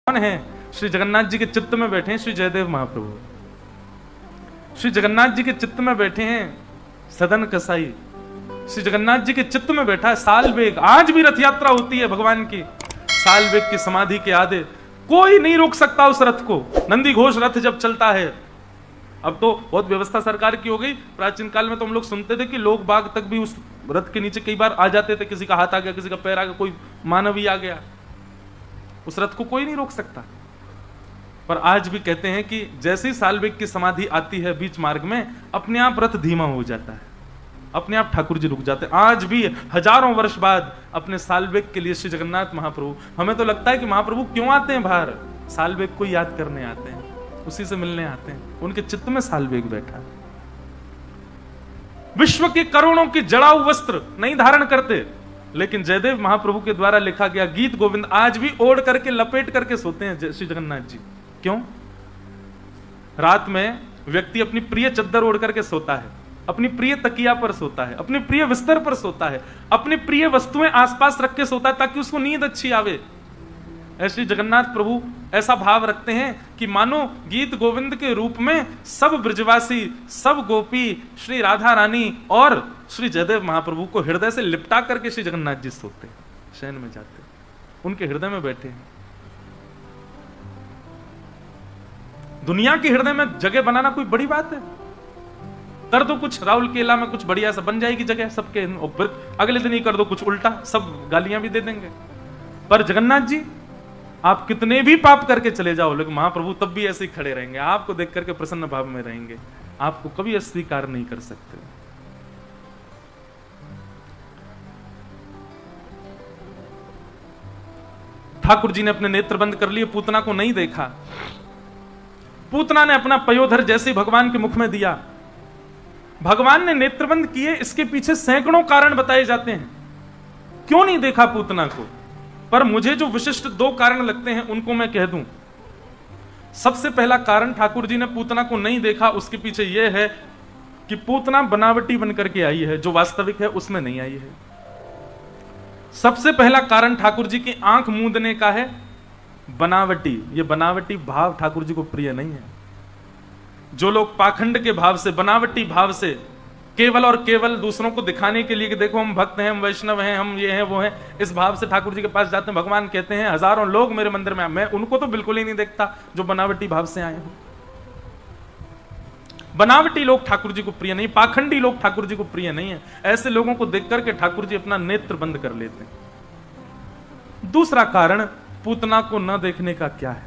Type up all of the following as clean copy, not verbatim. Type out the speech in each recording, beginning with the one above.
कौन है? श्री जगन्नाथ जी के चित्त में बैठे हैं श्री जयदेव महाप्रभु। श्री जगन्नाथ जी के चित्त में बैठे हैं सदन कसाई। श्री जगन्नाथ जी के चित्त में बैठा है साल बेग। आज भी रथ यात्रा होती है भगवान की, साल बेग की समाधि के आगे कोई नहीं रोक सकता उस रथ को। नंदी घोष रथ जब चलता है, अब तो बहुत व्यवस्था सरकार की हो गई, प्राचीन काल में तो हम लोग सुनते थे कि लोग बाग तक भी उस रथ के नीचे कई बार आ जाते थे, किसी का हाथ आ गया, किसी का पैर आ गया, कोई मानव ही आ गया, उस रथ को कोई नहीं रोक सकता। पर आज भी कहते हैं कि जैसे ही सालवेग की समाधि आती है बीच मार्ग में, अपने आप रथ धीमा हो जाता है, अपने आप ठाकुर जी रुक जाते हैं। आज भी हजारों वर्ष बाद अपने सालवेग के लिए श्री जगन्नाथ महाप्रभु, हमें तो लगता है कि महाप्रभु क्यों आते हैं बाहर, सालवेग को याद करने आते हैं, उसी से मिलने आते हैं। उनके चित्त में सालवेग बैठा है। विश्व के करोड़ों के जड़ाऊ वस्त्र नहीं धारण करते, लेकिन जयदेव महाप्रभु के द्वारा लिखा गया गीत गोविंद आज भी ओढ़ करके लपेट करके सोते हैं श्री जगन्नाथ जी। क्यों? रात में व्यक्ति अपनी प्रिय चद्दर ओढ़ करके सोता है, अपनी प्रिय तकिया पर सोता है, अपने प्रिय बिस्तर पर सोता है, अपनी प्रिय वस्तुएं आसपास रख के सोता है ताकि उसको नींद अच्छी आवे। ऐसे जगन्नाथ प्रभु ऐसा भाव रखते हैं कि मानो गीत गोविंद के रूप में सब ब्रजवासी, सब गोपी, श्री राधा रानी और श्री जयदेव महाप्रभु को हृदय से लिपटा करके श्री जगन्नाथ जी सोते हैं, शयन में जाते, उनके हृदय में बैठे हैं। दुनिया के हृदय में जगह बनाना कोई बड़ी बात है? कर दो कुछ राउल केला में कुछ बढ़िया सा बन जाएगी जगह सबके, अगले दिन ही कर दो कुछ उल्टा, सब गालियां भी दे देंगे। पर जगन्नाथ जी आप कितने भी पाप करके चले जाओ, लेकिन महाप्रभु तब भी ऐसे ही खड़े रहेंगे, आपको देख करके प्रसन्न भाव में रहेंगे, आपको कभी अस्वीकार नहीं कर सकते। ठाकुर जी ने अपने नेत्र बंद कर लिए, पूतना को नहीं देखा। पूतना ने अपना पयोधर जैसे भगवान के मुख में दिया, भगवान ने नेत्रबंद किए। इसके पीछे सैकड़ों कारण बताए जाते हैं क्यों नहीं देखा पूतना को, पर मुझे जो विशिष्ट दो कारण लगते हैं उनको मैं कह दूं। सबसे पहला कारण ठाकुर जी ने पूतना को नहीं देखा, उसके पीछे यह है कि पूतना बनावटी बनकर के आई है, जो वास्तविक है उसमें नहीं आई है। सबसे पहला कारण ठाकुर जी की आंख मूंदने का है, बनावटी। ये बनावटी भाव ठाकुर जी को प्रिय नहीं है। जो लोग पाखंड के भाव से, बनावटी भाव से, केवल और केवल दूसरों को दिखाने के लिए कि देखो हम भक्त हैं, हम वैष्णव हैं, हम ये हैं वो हैं, इस भाव से ठाकुर जी के पास जाते हैं। भगवान कहते हैं हजारों लोग मेरे मंदिर में, मैं उनको तो बिल्कुल ही नहीं देखता जो बनावटी भाव से आए हो। बनावटी लोग ठाकुर जी को प्रिय नहीं, पाखंडी लोग ठाकुर जी को प्रिय नहीं है। ऐसे लोगों को देख करके ठाकुर जी अपना नेत्र बंद कर लेते हैं। दूसरा कारण पूतना को न देखने का क्या है?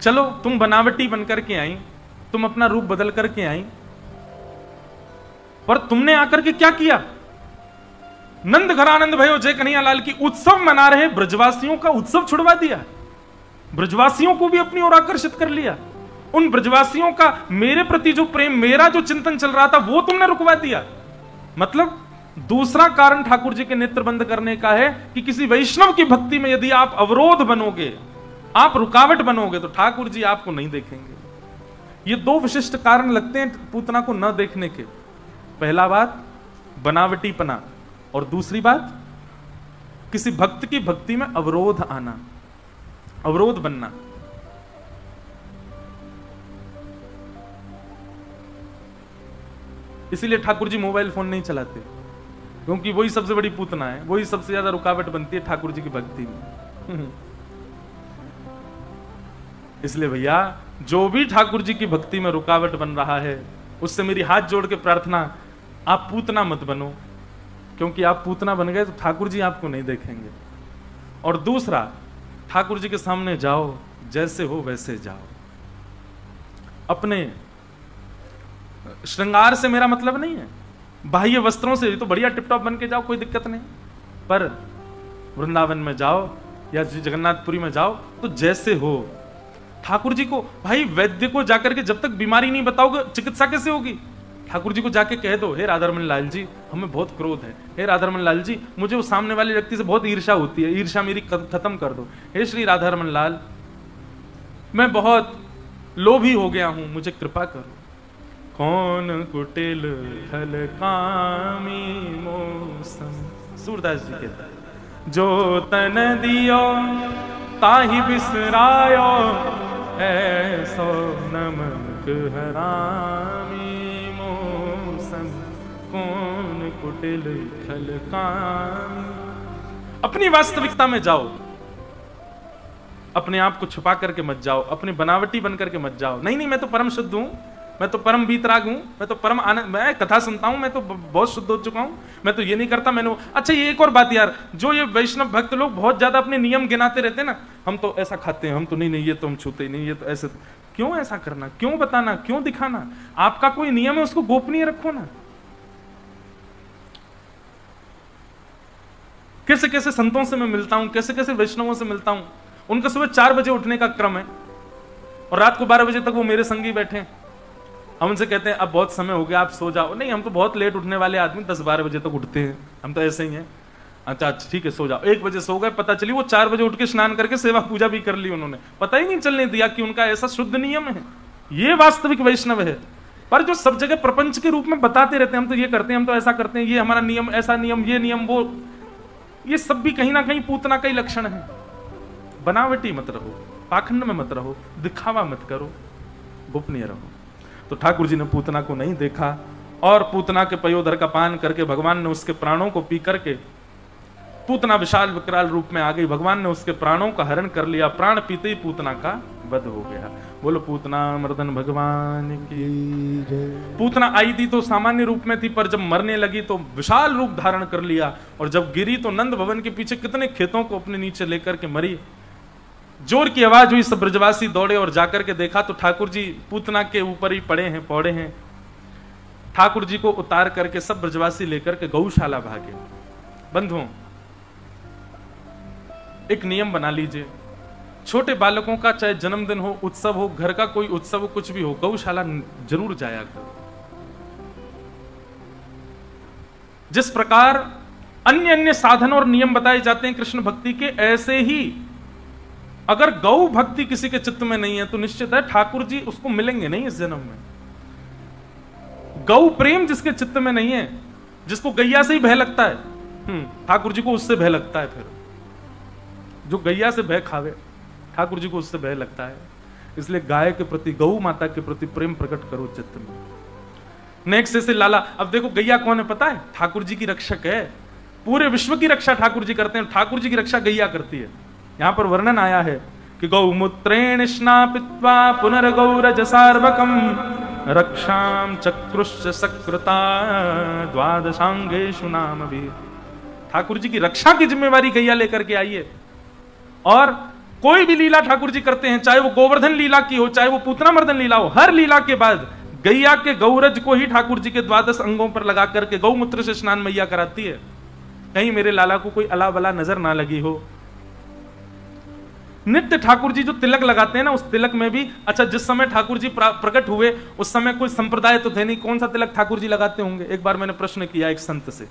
चलो तुम बनावटी बनकर के आई, तुम अपना रूप बदल करके आई, पर तुमने आकर के क्या किया? नंद घरानंद भयो जय कन्हैया लाल की उत्सव मना रहे ब्रजवासियों का उत्सव छुड़वा दिया, ब्रजवासियों को भी अपनी ओर आकर्षित कर लिया। उन ब्रजवासियों का मेरे प्रति जो प्रेम, मेरा जो चिंतन चल रहा था, वो तुमने रुकवा दिया। मतलब दूसरा कारण ठाकुर जी के नेत्र बंद करने का है कि किसी वैष्णव की भक्ति में यदि आप अवरोध बनोगे, आप रुकावट बनोगे, तो ठाकुर जी आपको नहीं देखेंगे। ये दो विशिष्ट कारण लगते हैं पूतना को न देखने के। पहला बात बनावटीपना, और दूसरी बात किसी भक्त की भक्ति में अवरोध आना, अवरोध बनना। इसीलिए ठाकुर जी मोबाइल फोन नहीं चलाते, क्योंकि वही सबसे बड़ी पूतना है, वही सबसे ज्यादा रुकावट बनती है ठाकुर जी की भक्ति में। इसलिए भैया जो भी ठाकुर जी की भक्ति में रुकावट बन रहा है, उससे मेरी हाथ जोड़ के प्रार्थना, आप पूतना मत बनो, क्योंकि आप पूतना बन गए तो ठाकुर जी आपको नहीं देखेंगे। और दूसरा, ठाकुर जी के सामने जाओ, जैसे हो वैसे जाओ। अपने श्रृंगार से मेरा मतलब नहीं है, बाह्य वस्त्रों से तो बढ़िया टिपटॉप बन के जाओ, कोई दिक्कत नहीं, पर वृंदावन में जाओ या जगन्नाथपुरी में जाओ तो जैसे हो। ठाकुर जी को, भाई वैद्य को जाकर के जब तक बीमारी नहीं बताओगे चिकित्सा कैसे होगी? ठाकुर जी को जाके कह दो, हे राधारमण लाल जी हमें बहुत क्रोध है, हे राधारमण लाल जी मुझे उस सामने वाले व्यक्ति से बहुत ईर्ष्या होती है, ईर्ष्या मेरी खत्म कर दो। हे श्री राधारमण लाल मैं बहुत लोभी हो गया हूं, मुझे कृपा करो। कौन कुटिल फल कामी मौसम, सूरदास जी कहते हैं, जो तन दियो ताहि बिसरायो, ऐसो नमक हरामी मोसम कौन कुटिल खल काम। अपनी वास्तविकता में जाओ, अपने आप को छुपा करके मत जाओ, अपनी बनावटी बन करके मत जाओ। नहीं मैं तो परम शुद्ध हूं, मैं तो परम वीतराग हूं, मैं तो परम आनंद, मैं कथा सुनता हूं, मैं तो बहुत शुद्ध हो चुका हूं, मैं तो ये नहीं करता, मैंने। अच्छा ये एक और बात यार, जो ये वैष्णव भक्त लोग बहुत ज्यादा अपने नियम गिनाते रहते हैं ना, हम तो ऐसा खाते हैं, हम तो नहीं ये तो हम छूते ही नहीं, ये तो ऐसे। क्यों ऐसा करना, क्यों बताना, क्यों दिखाना? आपका कोई नियम है उसको गोपनीय रखो ना। कैसे कैसे संतों से मैं मिलता हूं, कैसे कैसे वैष्णवों से मिलता हूं, उनका सुबह 4 बजे उठने का क्रम है और रात को 12 बजे तक वो मेरे संगी बैठे हैं। हम उनसे कहते हैं अब बहुत समय हो गया, आप सो जाओ। नहीं, हम तो बहुत लेट उठने वाले आदमी, 10-12 बजे तक उठते हैं, हम तो ऐसे ही हैं। अच्छा ठीक है, सो जाओ। 1 बजे सो गए, पता चली वो 4 बजे उठ के स्नान करके सेवा पूजा भी कर ली उन्होंने, पता ही नहीं चलने दिया कि उनका ऐसा शुद्ध नियम है। ये वास्तविक वैष्णव है। पर जो सब जगह प्रपंच के रूप में बताते रहते हैं, हम तो ये करते हैं, हम तो ऐसा करते हैं, ये हमारा नियम, ऐसा नियम, ये नियम, वो, ये सब भी कहीं ना कहीं पूतना का ही लक्षण है। बनावटी मत रहो, पाखंड में मत रहो, दिखावा मत करो, गोपनीय रहो। तो ठाकुर जी ने पूतना को नहीं देखा और पूतना के पयोधर का पान करके भगवान ने उसके प्राणों को पी करके, पूतना विशाल विकराल रूप में आ गई, भगवान ने उसके प्राणों का हरण कर लिया। प्राण पीते ही पूतना का वध हो गया। बोलो पूतना मर्दन भगवान की जय। पूतना आई थी तो सामान्य रूप में थी, पर जब मरने लगी तो विशाल रूप धारण कर लिया, और जब गिरी तो नंद भवन के पीछे कितने खेतों को अपने नीचे लेकर के मरी। जोर की आवाज हुई, सब ब्रजवासी दौड़े और जाकर के देखा तो ठाकुर जी पूतना के ऊपर ही पड़े हैं, पौड़े हैं। ठाकुर जी को उतार करके सब ब्रजवासी लेकर के गौशाला भागे। बंधुओं, एक नियम बना लीजिए, छोटे बालकों का चाहे जन्मदिन हो, उत्सव हो, घर का कोई उत्सव हो, कुछ भी हो, गौशाला जरूर जाया करो। जिस प्रकार अन्य अन्य साधन और नियम बताए जाते हैं कृष्ण भक्ति के, ऐसे ही अगर गौ भक्ति किसी के चित्त में नहीं है तो निश्चित है ठाकुर जी उसको मिलेंगे नहीं इस जन्म में। गौ प्रेम जिसके चित्त में नहीं है, जिसको गैया से ही भय लगता है, ठाकुर जी को उससे भय लगता है। फिर जो गैया से भय खावे, ठाकुर जी को उससे भय लगता है। इसलिए गाय के प्रति, गौ माता के प्रति प्रेम प्रकट करो चित्त में। नेक्स्ट से लाला, अब देखो गैया कौन है पता है? ठाकुर जी की रक्षक है। पूरे विश्व की रक्षा ठाकुर जी करते हैं, ठाकुर जी की रक्षा गैया करती है। यहां पर वर्णन आया है कि गौमूत्रेण स्नापित्वा पुनर्गौरज सार्वकम रक्षाम चक्रुश्च सकृता द्वादशांगेषु नाम भी। ठाकुर जी की रक्षा की जिम्मेवारी गैया लेकर के आई है। और कोई भी लीला ठाकुर जी करते हैं, चाहे वो गोवर्धन लीला की हो, चाहे वो पूतना मर्दन लीला हो, हर लीला के बाद गैया के गौरज को ही ठाकुर जी के 12 अंगों पर लगा करके गौमूत्र से स्नान मैया कराती है। कहीं मेरे लाला को कोई अला बला नजर ना लगी हो। नित्य ठाकुर जी जो तिलक लगाते हैं ना, उस तिलक में भी, अच्छा जिस समय ठाकुर जी प्रकट हुए उस समय कोई संप्रदाय तो थे नहीं, कौन सा तिलक ठाकुर जी लगाते होंगे? एक बार मैंने प्रश्न किया एक संत से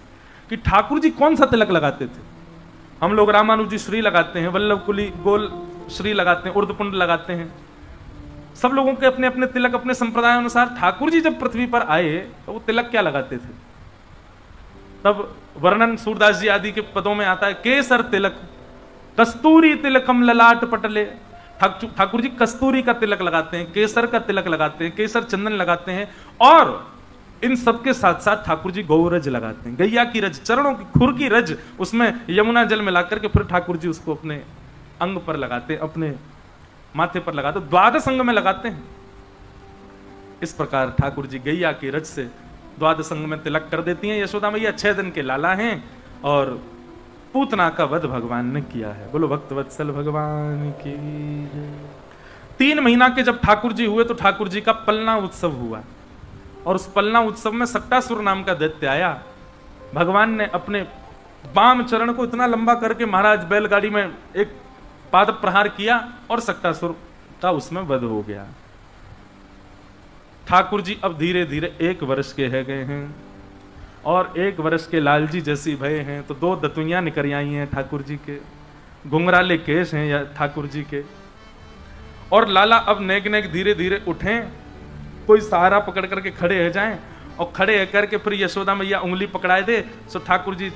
कि ठाकुर जी कौन सा तिलक लगाते थे? हम लोग रामानुजी श्री लगाते हैं, वल्लभ कुली गोल श्री लगाते हैं, उर्दपुंड लगाते हैं, सब लोगों के अपने अपने तिलक अपने संप्रदाय अनुसार। ठाकुर जी जब पृथ्वी पर आए तो वो तिलक क्या लगाते थे? तब वर्णन सूरदास जी आदि के पदों में आता है, केसर तिलक कस्तूरी तिलकम ललाट पटले। ठाकुर जी कस्तूरी का तिलक लगाते हैं, केसर का तिलक लगाते हैं, केसर चंदन लगाते हैं, और इन सबके साथ साथ ठाकुर जी गौरज लगाते हैं, गैया की रज, चरणों की खुर की रज, उसमें यमुना जल मिला करके फिर ठाकुर जी उसको अपने अंग पर लगाते हैं, अपने माथे पर लगाते, 12 अंग में लगाते हैं। इस प्रकार ठाकुर जी गैया की रज से 12 अंग में तिलक कर देती हैं। यशोदा मैया 6 दिन के लाला हैं और पूतना का वध भगवान ने किया है। बोलो भक्त वत्सल भगवान की। 3 महीना के जब ठाकुर जी हुए तो ठाकुर जी का पलना उत्सव हुआ, और उस पलना उत्सव में सक्टासुर नाम का दैत्य आया। भगवान ने अपने बाम चरण को इतना लंबा करके महाराज बैलगाड़ी में एक पाद प्रहार किया और सक्टासुर का उसमें वध हो गया। ठाकुर जी अब धीरे धीरे 1 वर्ष के है गए हैं और 1 वर्ष के लालजी जैसी भय हैं, तो 2 दतुइयां निकल आई हैं ठाकुर जी के, घुंघराले केश हैं या ठाकुर जी के, और लाला अब नेक नेक धीरे धीरे उठें, कोई सहारा पकड़ करके खड़े हो जाएं, और खड़े करके फिर यशोदा मैया उंगली पकड़ाए दे, सो ठाकुर जी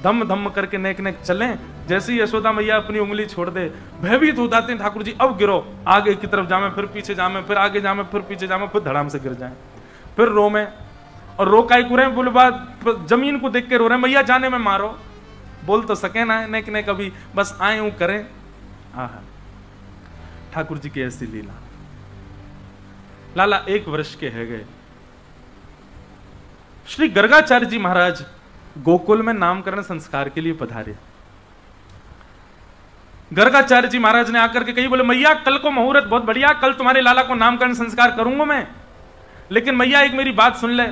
धम धम करके नेक नेक चलें। जैसे ही यशोदा मैया अपनी उंगली छोड़ दे, भयभीत हो जाते हैं ठाकुर जी, अब गिरो, आगे की तरफ जामे, फिर पीछे जामे, फिर आगे जामे, फिर पीछे जामे, फिर धड़ाम से गिर जाए, फिर रो में, और रो काई कुरे बोले बात जमीन को देख के रो रहे, मैया जाने में मारो, बोल तो सके ना नेक नेक, अभी बस आए यूं करें। आहा, ठाकुर जी की ऐसी लीला। लाला 1 वर्ष के है गए। श्री गर्गाचार्य जी महाराज गोकुल में नामकरण संस्कार के लिए पधारे। गर्गाचार्य जी महाराज ने आकर के कही, बोले मैया कल को मुहूर्त बहुत बढ़िया, कल तुम्हारे लाला को नामकरण संस्कार करूंगा मैं, लेकिन मैया एक मेरी बात सुन ले।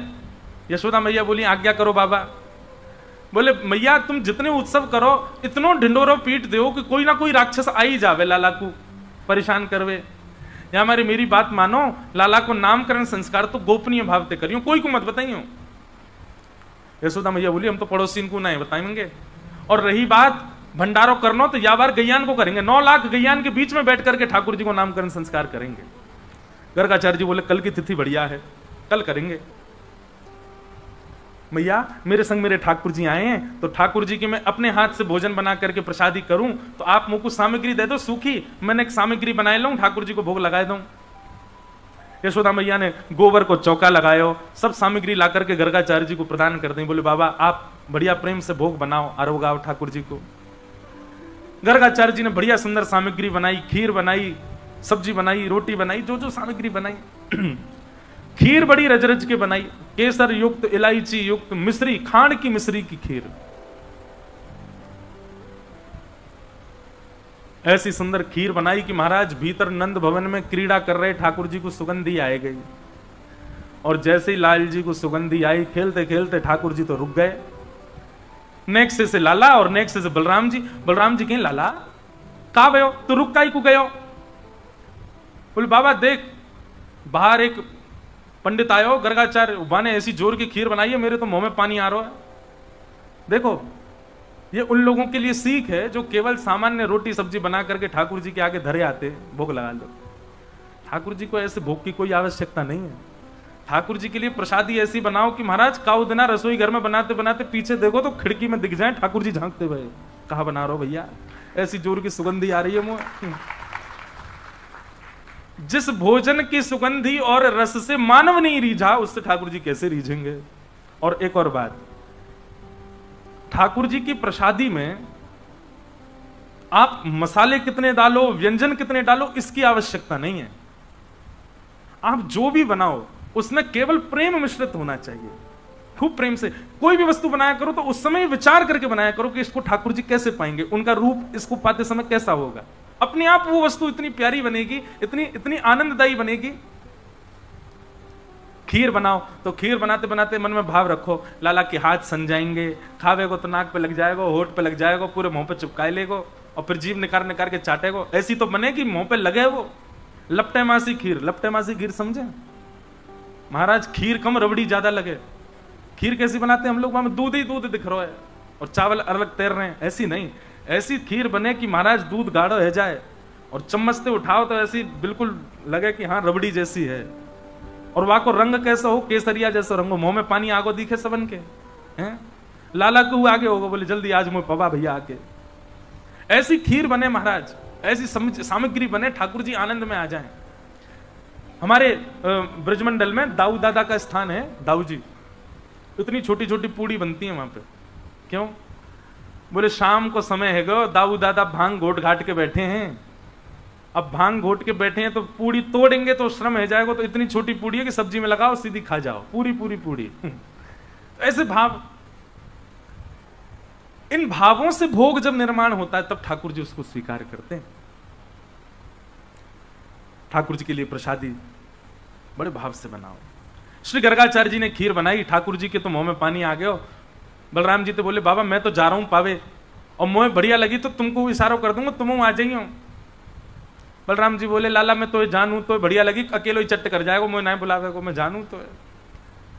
यशोदा मैया बोली आज्ञा करो बाबा। बोले मैया तुम जितने उत्सव करो, इतनो ढिंडोरो पीट दो कि कोई ना कोई राक्षस आ ही जावे लाला को परेशान करवे। या हमारी मेरी बात मानो, लाला को नामकरण संस्कार तो गोपनीय भाव से करियो, कोई को मत बताइयो। यशोदा मैया बोली हम तो पड़ोसी को नहीं बताएंगे, और रही बात भंडारो करनो तो या बार गैयान को करेंगे, 9 लाख गैयान के बीच में बैठ करके ठाकुर जी को नामकरण संस्कार करेंगे। गर्गाचार्य जी बोले कल की तिथि बढ़िया है, कल करेंगे। मैया मेरे संग मेरे ठाकुर जी आए हैं, तो ठाकुर जी की मैं अपने हाथ से भोजन बना करके प्रसादी करूं, तो आप मुझको सामग्री दे दो सूखी, मैंने एक सामग्री बनाए लूं, ठाकुर जी को भोग लगाए दूं। यशोदा मैया ने गोबर को चौका लगायो, सब सामग्री ला करके गर्गाचार्य जी को प्रदान कर दें। बोले बाबा आप बढ़िया प्रेम से भोग बनाओ, आरोगाओ ठाकुर जी को। गर्गाचार्य जी ने बढ़िया सुंदर सामग्री बनाई, खीर बनाई, सब्जी बनाई, रोटी बनाई, जो जो सामग्री बनाई। खीर बड़ी रज रज के बनाई, केसर युक्त, इलायची युक्त, मिश्री, खांड की मिश्री की खीर। ऐसी सुंदर खीर बनाई कि महाराज भीतर नंद भवन में क्रीड़ा कर रहे ठाकुर जी को सुगंधी आए गई, और जैसे ही लाल जी को सुगंधी आई, खेलते खेलते ठाकुर जी तो रुक गए। नेक्स्ट से लाला और नेक्स्ट से बलराम जी। बलराम जी कहें लाला कहा गयो, तू रुक काई को गयो? बोले बाबा देख बाहर एक पंडित आयो, गर्गाचार्य उबा ने ऐसी जोर की खीर बनाई है, मेरे तो मुंह में पानी आ रहा है। देखो ये उन लोगों के लिए सीख है जो केवल सामान्य रोटी सब्जी बना करके ठाकुर जी के आगे धरे आते, भोग लगा लो। ठाकुर जी को ऐसे भोग की कोई आवश्यकता नहीं है। ठाकुर जी के लिए प्रसादी ऐसी बनाओ कि महाराज काऊ दिना रसोई घर में बनाते बनाते पीछे देखो तो खिड़की में दिख जाए ठाकुर जी झांकते हुए, कहा बना रहे हो भैया, ऐसी जोर की सुगंधी आ रही है मुंह। जिस भोजन की सुगंधी और रस से मानव नहीं रीझा, उससे ठाकुर जी कैसे रीझेंगे? और एक और बात, ठाकुर जी की प्रसादी में आप मसाले कितने डालो, व्यंजन कितने डालो, इसकी आवश्यकता नहीं है। आप जो भी बनाओ उसमें केवल प्रेम मिश्रित होना चाहिए। खूब प्रेम से कोई भी वस्तु बनाया करो तो उस समय विचार करके बनाया करो कि इसको ठाकुर जी कैसे पाएंगे, उनका रूप इसको पाते समय कैसा होगा। अपने आप वो वस्तु इतनी प्यारी बनेगी, इतनी इतनी आनंददायी बनेगी। खीर बनाओ तो खीर बनाते बनाते मन में भाव रखो, लाला के हाथ सन जाएंगे, खावे को तो नाक पे लग जाएगा, होठ पे लग जाएगा, पूरे मुंह पे चिपकाए लेगो, और फिर जीभ निकाल निकाल के चाटेगो। ऐसी तो बने कि मुंह पे लगे वो। लपटे मासी खीर, लपटे मासी खीर समझे महाराज? खीर कम रबड़ी ज्यादा लगे। खीर कैसी बनाते हैं हम लोग? वहां दूध ही दूध दिख रहा है और चावल अलग तैर रहे हैं। ऐसी नहीं, ऐसी खीर बने कि महाराज दूध गाढ़ा रह जाए और चम्मच से उठाओ तो ऐसी बिल्कुल लगे कि हाँ रबड़ी जैसी है। और वहां को रंग कैसा हो, केसरिया जैसा रंग हो, मुंह में पानी आगो दिखे सबन के हैं। लाला को आगे होगा, बोले जल्दी आज मुझे पवा भैया आके। ऐसी खीर बने महाराज, ऐसी सामग्री बने, ठाकुर जी आनंद में आ जाएं। हमारे ब्रजमंडल में दाऊ दादा का स्थान है, दाऊ जी। इतनी छोटी छोटी पूड़ी बनती है वहां पे। क्यों? बोले शाम को समय है गो, दाऊ दादा भांग घोट घाट के बैठे हैं। अब भांग घोट के बैठे हैं तो पूड़ी तोड़ेंगे तो श्रम है जाएगा, तो इतनी छोटी पूड़ी है कि सब्जी में लगाओ सीधी खा जाओ, पूरी पूरी पूड़ी। ऐसे भाव, इन भावों से भोग जब निर्माण होता है तब ठाकुर जी उसको स्वीकार करते हैं। ठाकुर जी के लिए प्रसादी बड़े भाव से बनाओ। श्री गर्गाचार्य जी ने खीर बनाई, ठाकुर जी के तो मुंह में पानी आ गया। बलराम जी तो बोले बाबा मैं तो जा रहा हूं पावे, और मुझे बढ़िया लगी तो तुमको इशारा कर दूंगा, तुम आ जाइयो। बलराम जी बोले लाला मैं तो जानू तो बढ़िया लगी, अकेलो ही चट्ट कर जाएगा, मुझे नहीं बुलावे को, मैं जानू तो है,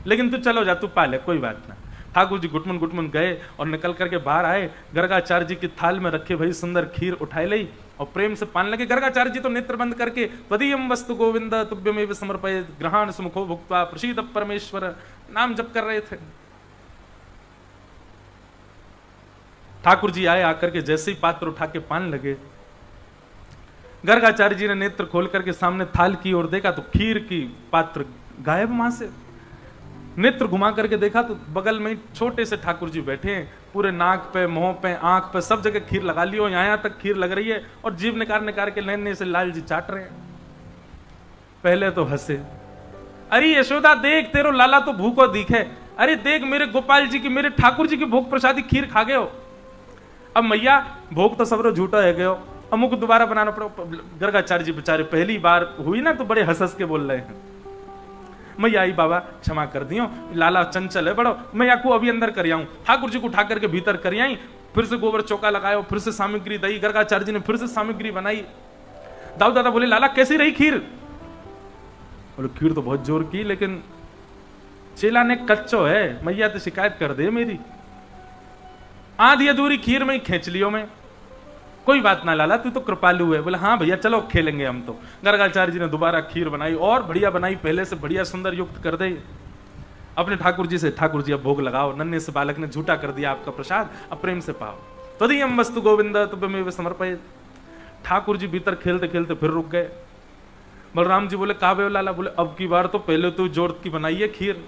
लेकिन तू चलो जा, तू पाले, कोई बात ना। ठाकुर जी गुटमुन गुटमुन गए और निकल करके बाहर आए। गर्गाचार्य जी की थाल में रखे भाई सुंदर खीर उठाई ली और प्रेम से पान लगे। गर्गाचार्य जी तो नेत्र बंद करके त्वदीयम वस्तु गोविंद तुभ्यमेव समर्पयेत् ग्रहाण सुमुखो भुक्त्वा प्रसीद परमेश्वर नाम जप कर रहे थे। ठाकुर जी आए, आकर के जैसे ही पात्र उठा के पान लगे, गर्गाचार्य जी ने नेत्र खोल करके सामने थाल की ओर देखा तो खीर की पात्र गायब वहां से। नेत्र घुमा करके देखा तो बगल में छोटे से ठाकुर जी बैठे हैं, पूरे नाक पे, मुंह पे, आंख पे, सब जगह खीर लगा लियो, यहाँ तक खीर लग रही है, और जीभ निकाल निकाल के नन्हे से लाल जी चाट रहे हैं। पहले तो हंसे, अरे यशोदा देख, तेरो लाला तो भूखो दिखे, अरे देख मेरे गोपाल जी की, मेरे ठाकुर जी की भोग प्रसादी खीर खा गए हो। अब मैया भोग तो सबरो झूठा है गयो, अमुक दोबारा बनाना पड़ो। गर्गाचार्य जी बेचारे पहली बार हुई ना तो बड़े हंस के बोल रहे हैं, मैया आई बाबा क्षमा कर दियो, लाला चंचल है बड़ो, मैया को अभी अंदर कर आऊं। ठाकुर जी को उठा करके भीतर कर आई, फिर से गोबर चौका लगाया, फिर से सामग्री दई, गर्गाचार्य जी ने फिर से सामग्री बनाई। दाऊ दादा बोले लाला कैसी रही खीर? बोले खीर तो बहुत जोर की, लेकिन चेला ने कच्चो है, मैया तो शिकायत कर दे मेरी, आधी अधूरी खीर में ही खींच लियो मैं। कोई बात ना लाला, तू तो कृपालु है। बोले हाँ भैया चलो खेलेंगे हम तो। गर्गाचार्य जी ने दोबारा खीर बनाई और बढ़िया बनाई, पहले से बढ़िया सुंदर युक्त कर दे। अपने ठाकुर जी से, ठाकुर जी अब भोग लगाओ, नन्हे से बालक ने झूठा कर दिया आपका प्रसाद, अब प्रेम से पाओ। तदीयम वस्तु गोविंद तुभ्यमेव समर्पयेत्। ठाकुर जी भीतर खेलते खेलते फिर रुक गए। बलराम जी बोले काबे लाला? बोले अब की बार तो पहले तू जोर की बनाई है खीर।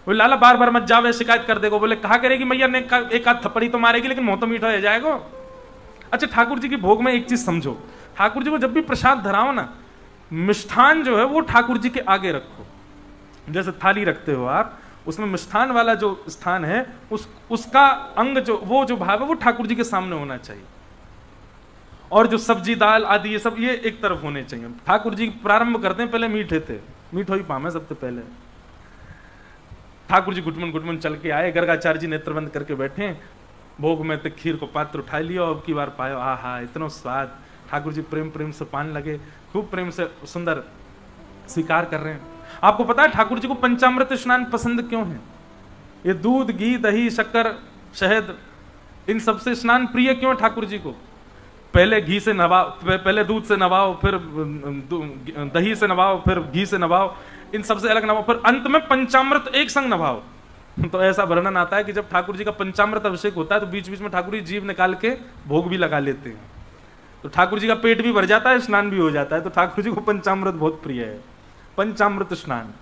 बोले लाला बार बार मत जावे, शिकायत कर देगो। बोले कहा करेगी मैया ने, एक आध थप्पड़ी तो मारेगी, लेकिन मुंह तो मीठा हो जाएगा। अच्छा ठाकुर जी की भोग में एक चीज समझो, ठाकुर जी को जब भी प्रसाद धराओ ना, मिष्ठान जो है वो ठाकुर जी के आगे रखो। जैसे थाली रखते हो आप, उसमें मिष्ठान वाला जो स्थान है उसका अंग जो वो जो भाव है वो ठाकुर जी के सामने होना चाहिए, और जो सब्जी दाल आदि ये सब ये एक तरफ होने चाहिए। ठाकुर जी प्रारंभ करते हैं, पहले मीठे थे, मीठो ही पामे सबसे पहले। ठाकुर जी घुटमन घुटमन चल के आए, गर्गाचार्य जी नेत्र बंद करके बैठे, भोग में तक खीर को पात्र उठा लिया, अब की बार पायो, आहा इतना स्वाद। ठाकुर जी प्रेम प्रेम से पान लगे, खूब प्रेम से सुंदर स्वीकार कर रहे हैं। आपको पता है ठाकुर जी को पंचामृत स्नान पसंद क्यों है? ये दूध, घी, दही, शक्कर, शहद, इन सबसे स्नान प्रिय क्यों है ठाकुर जी को? पहले घी से नवाओ, पहले दूध से नवाओ, फिर दही से नवाओ, फिर घी से नवाओ, इन सबसे अलग नवाओ, फिर अंत में पंचामृत एक संग नवाओ। तो ऐसा वर्णन आता है कि जब ठाकुर जी का पंचामृत अभिषेक होता है तो बीच बीच में ठाकुर जी जीभ निकाल के भोग भी लगा लेते हैं, तो ठाकुर जी का पेट भी भर जाता है, स्नान भी हो जाता है। तो ठाकुर जी को पंचामृत बहुत प्रिय है, पंचामृत स्नान।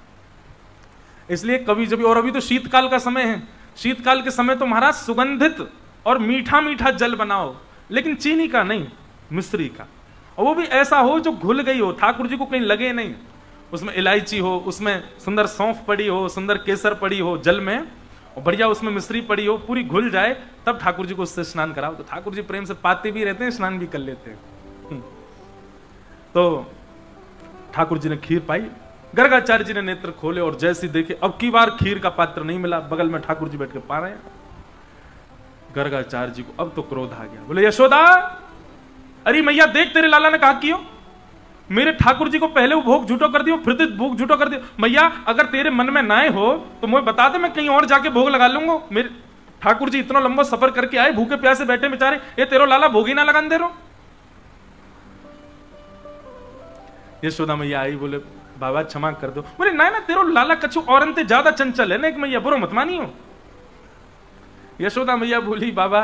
इसलिए कभी जब, और अभी तो शीतकाल का समय है, शीतकाल के समय तो महाराज सुगंधित और मीठा मीठा जल बनाओ, लेकिन चीनी का नहीं, मिश्री का, और वो भी ऐसा हो जो घुल गई हो, ठाकुर जी को कहीं लगे नहीं, उसमें इलायची हो, उसमें सुंदर सौंफ पड़ी हो, सुंदर केसर पड़ी हो जल में, और बढ़िया उसमें मिश्री पड़ी हो, पूरी घुल जाए, तब ठाकुर जी को उससे स्नान कराओ। तो ठाकुर जी प्रेम से पाते भी रहते हैं, स्नान भी कर लेते हैं। तो ठाकुर जी ने खीर पाई, गर्गाचार्य जी ने नेत्र खोले और जैसे देखे अब की बार खीर का पात्र नहीं मिला, बगल में ठाकुर जी बैठ के पा रहे हैं। गर्गाचार्य जी को अब तो क्रोध आ गया, बोले यशोदा, अरे मैया देख तेरे लाला ने कहा कियो, मेरे ठाकुर जी को पहले वो भोग झूठो कर दियो, फिर तो भोग झूठो कर दियो। मैया अगर तेरे मन में ना हो तो मुझे बता दे, मैं कहीं और जाके भोग लगा लूंगा। मेरे ठाकुर जी इतना लंबा सफर करके आए, भूखे प्यासे बैठे बेचारे, ये तेरो लाला भोग ही ना लगान दे रहो। यशोदा मैया आई, बोले बाबा क्षमा कर दो। बोले ना ना, तेरो लाला कछु औरन ते ज्यादा चंचल है ना, एक मैया बुरो मत मानियो। यशोदा मैया बोली बाबा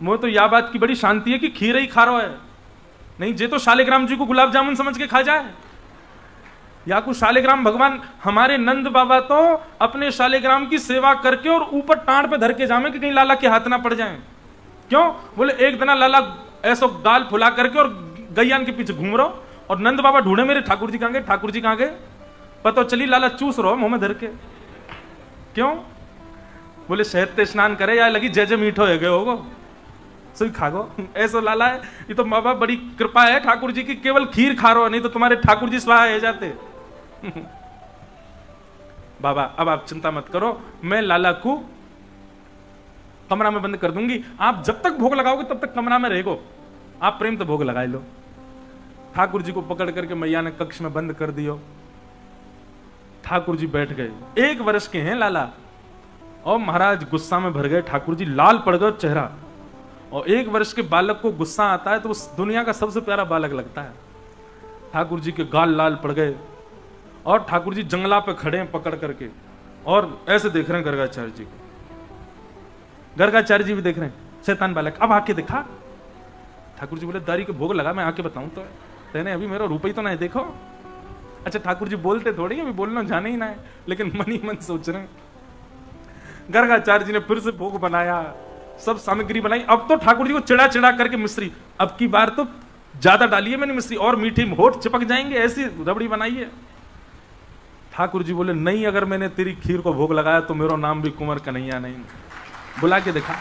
मुझे तो यह बात की बड़ी शांति है कि खीर ही खा रहा है, नहीं जे तो शालिग्राम जी को गुलाब जामुन समझ के खा जाए, या कुछ शालिग्राम भगवान हमारे नंद बाबा तो अपने शालिग्राम की सेवा करके और ऊपर टांड पे धर के जामे कि कहीं लाला के हाथ ना पड़ जाए। क्यों? बोले एक दिन लाला ऐसो गाल फुला करके और गैयान के पीछे घूम रहा, और नंद बाबा ढूंढे मेरे ठाकुर जी कहां गए, ठाकुर जी कहां गए, पता चली लाला चूस रहो मुंह में धर के। क्यों? बोले शहद ते स्नान करे या लगी जय जय मीठो है गए होगो, सही खागो, ऐसा लाला है। ये तो बाबा बड़ी कृपा है ठाकुर जी की, केवल खीर खा रहो, नहीं तो तुम्हारे ठाकुर जी स्वाहा है जाते। बाबा अब आप चिंता मत करो, मैं लाला को कमरा में बंद कर दूंगी, आप जब तक भोग लगाओगे तब तक कमरा में रहेगो, आप प्रेम तो भोग लगाए लो। ठाकुर जी को पकड़ करके मैया ने कक्ष में बंद कर दियो। ठाकुर जी बैठ गए, 1 वर्ष के हैं लाला, और महाराज गुस्सा में भर गए ठाकुर जी, लाल पड़ गए चेहरा। और 1 वर्ष के बालक को गुस्सा आता है तो उस दुनिया का सबसे प्यारा बालक लगता है। ठाकुर जी के गाल लाल पड़ गए, और ठाकुर जी जंगला पे खड़े हैं पकड़ करके, और ऐसे देख रहे हैं गर्गाचार्य जी को। गर्गाचार्य जी भी देख रहे हैं, शैतान बालक अब आके दिखा। ठाकुर जी बोले दारी के भोग लगा, मैं आके बताऊं तो तेने अभी मेरा रूप ही तो नहीं देखो। अच्छा ठाकुर जी बोलते थोड़ी, अभी बोलना जाने ही ना है, लेकिन मन ही मन सोच रहे हैं। गर्गाचार्य जी ने फिर से भोग बनाया, सब सामग्री बनाई। अब तो ठाकुर जी को चिड़ा चिड़ा करके मिश्री, अब की बार तो ज्यादा डालिए मैंने मिश्री, और मीठी होठ चिपक जाएंगे, ऐसी रबड़ी बनाइए। ठाकुर जी बोले नहीं, अगर मैंने तेरी खीर को भोग लगाया तो मेरा नाम भी कुंवर कन्हैया नहीं। बुला के देखा।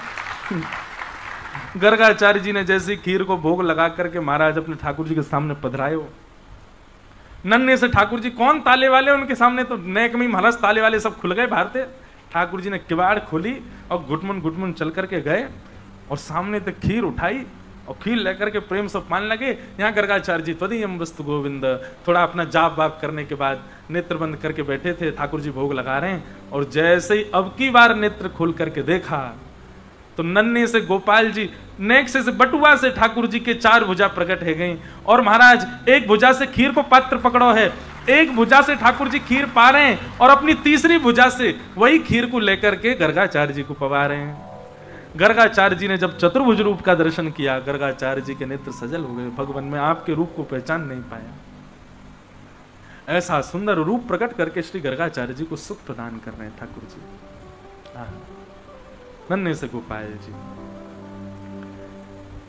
गर्गाचार्य जी ने जैसे खीर को भोग लगा करके महाराज अपने ठाकुर जी के सामने पधराए हो। नन्हे से ठाकुर जी कौन ताले वाले, उनके सामने तो नेक में महाराज ताले वाले सब खुल गए बाहर थे। ठाकुर जी ने किवाड़ खोली और घुटमुन चल करके गए और सामने तक खीर उठाई और खीर लेकर के प्रेम से पाने लगे। यहाँ गर्गाचार्य जी त्वदीयम वस्तु गोविंद, थोड़ा अपना जाप वाप करने के बाद नेत्र बंद करके बैठे थे। ठाकुर जी भोग लगा रहे हैं और जैसे ही अब की बार नेत्र खोल करके देखा तो नन्हे से गोपाल जी नेक से बटुआ से ठाकुर जी के 4 भुजा प्रकट है गई और महाराज एक भुजा से खीर को पात्र पकड़ो है, एक भुजा से ठाकुर जी खीर पा रहे हैं और अपनी तीसरी भुजा से वही खीर को लेकर के गर्गाचार्य जी को पवा रहे हैं। गर्गाचार्य जी ने जब चतुर्भुज रूप का दर्शन किया, गर्गाचार्य जी के नेत्र सजल हो गए, भगवान में आपके रूप को पहचान नहीं पाया। ऐसा सुंदर रूप प्रकट करके श्री गर्गाचार्य जी को सुख प्रदान कर रहे हैं ठाकुर जी। नन्हे से गोपाल जी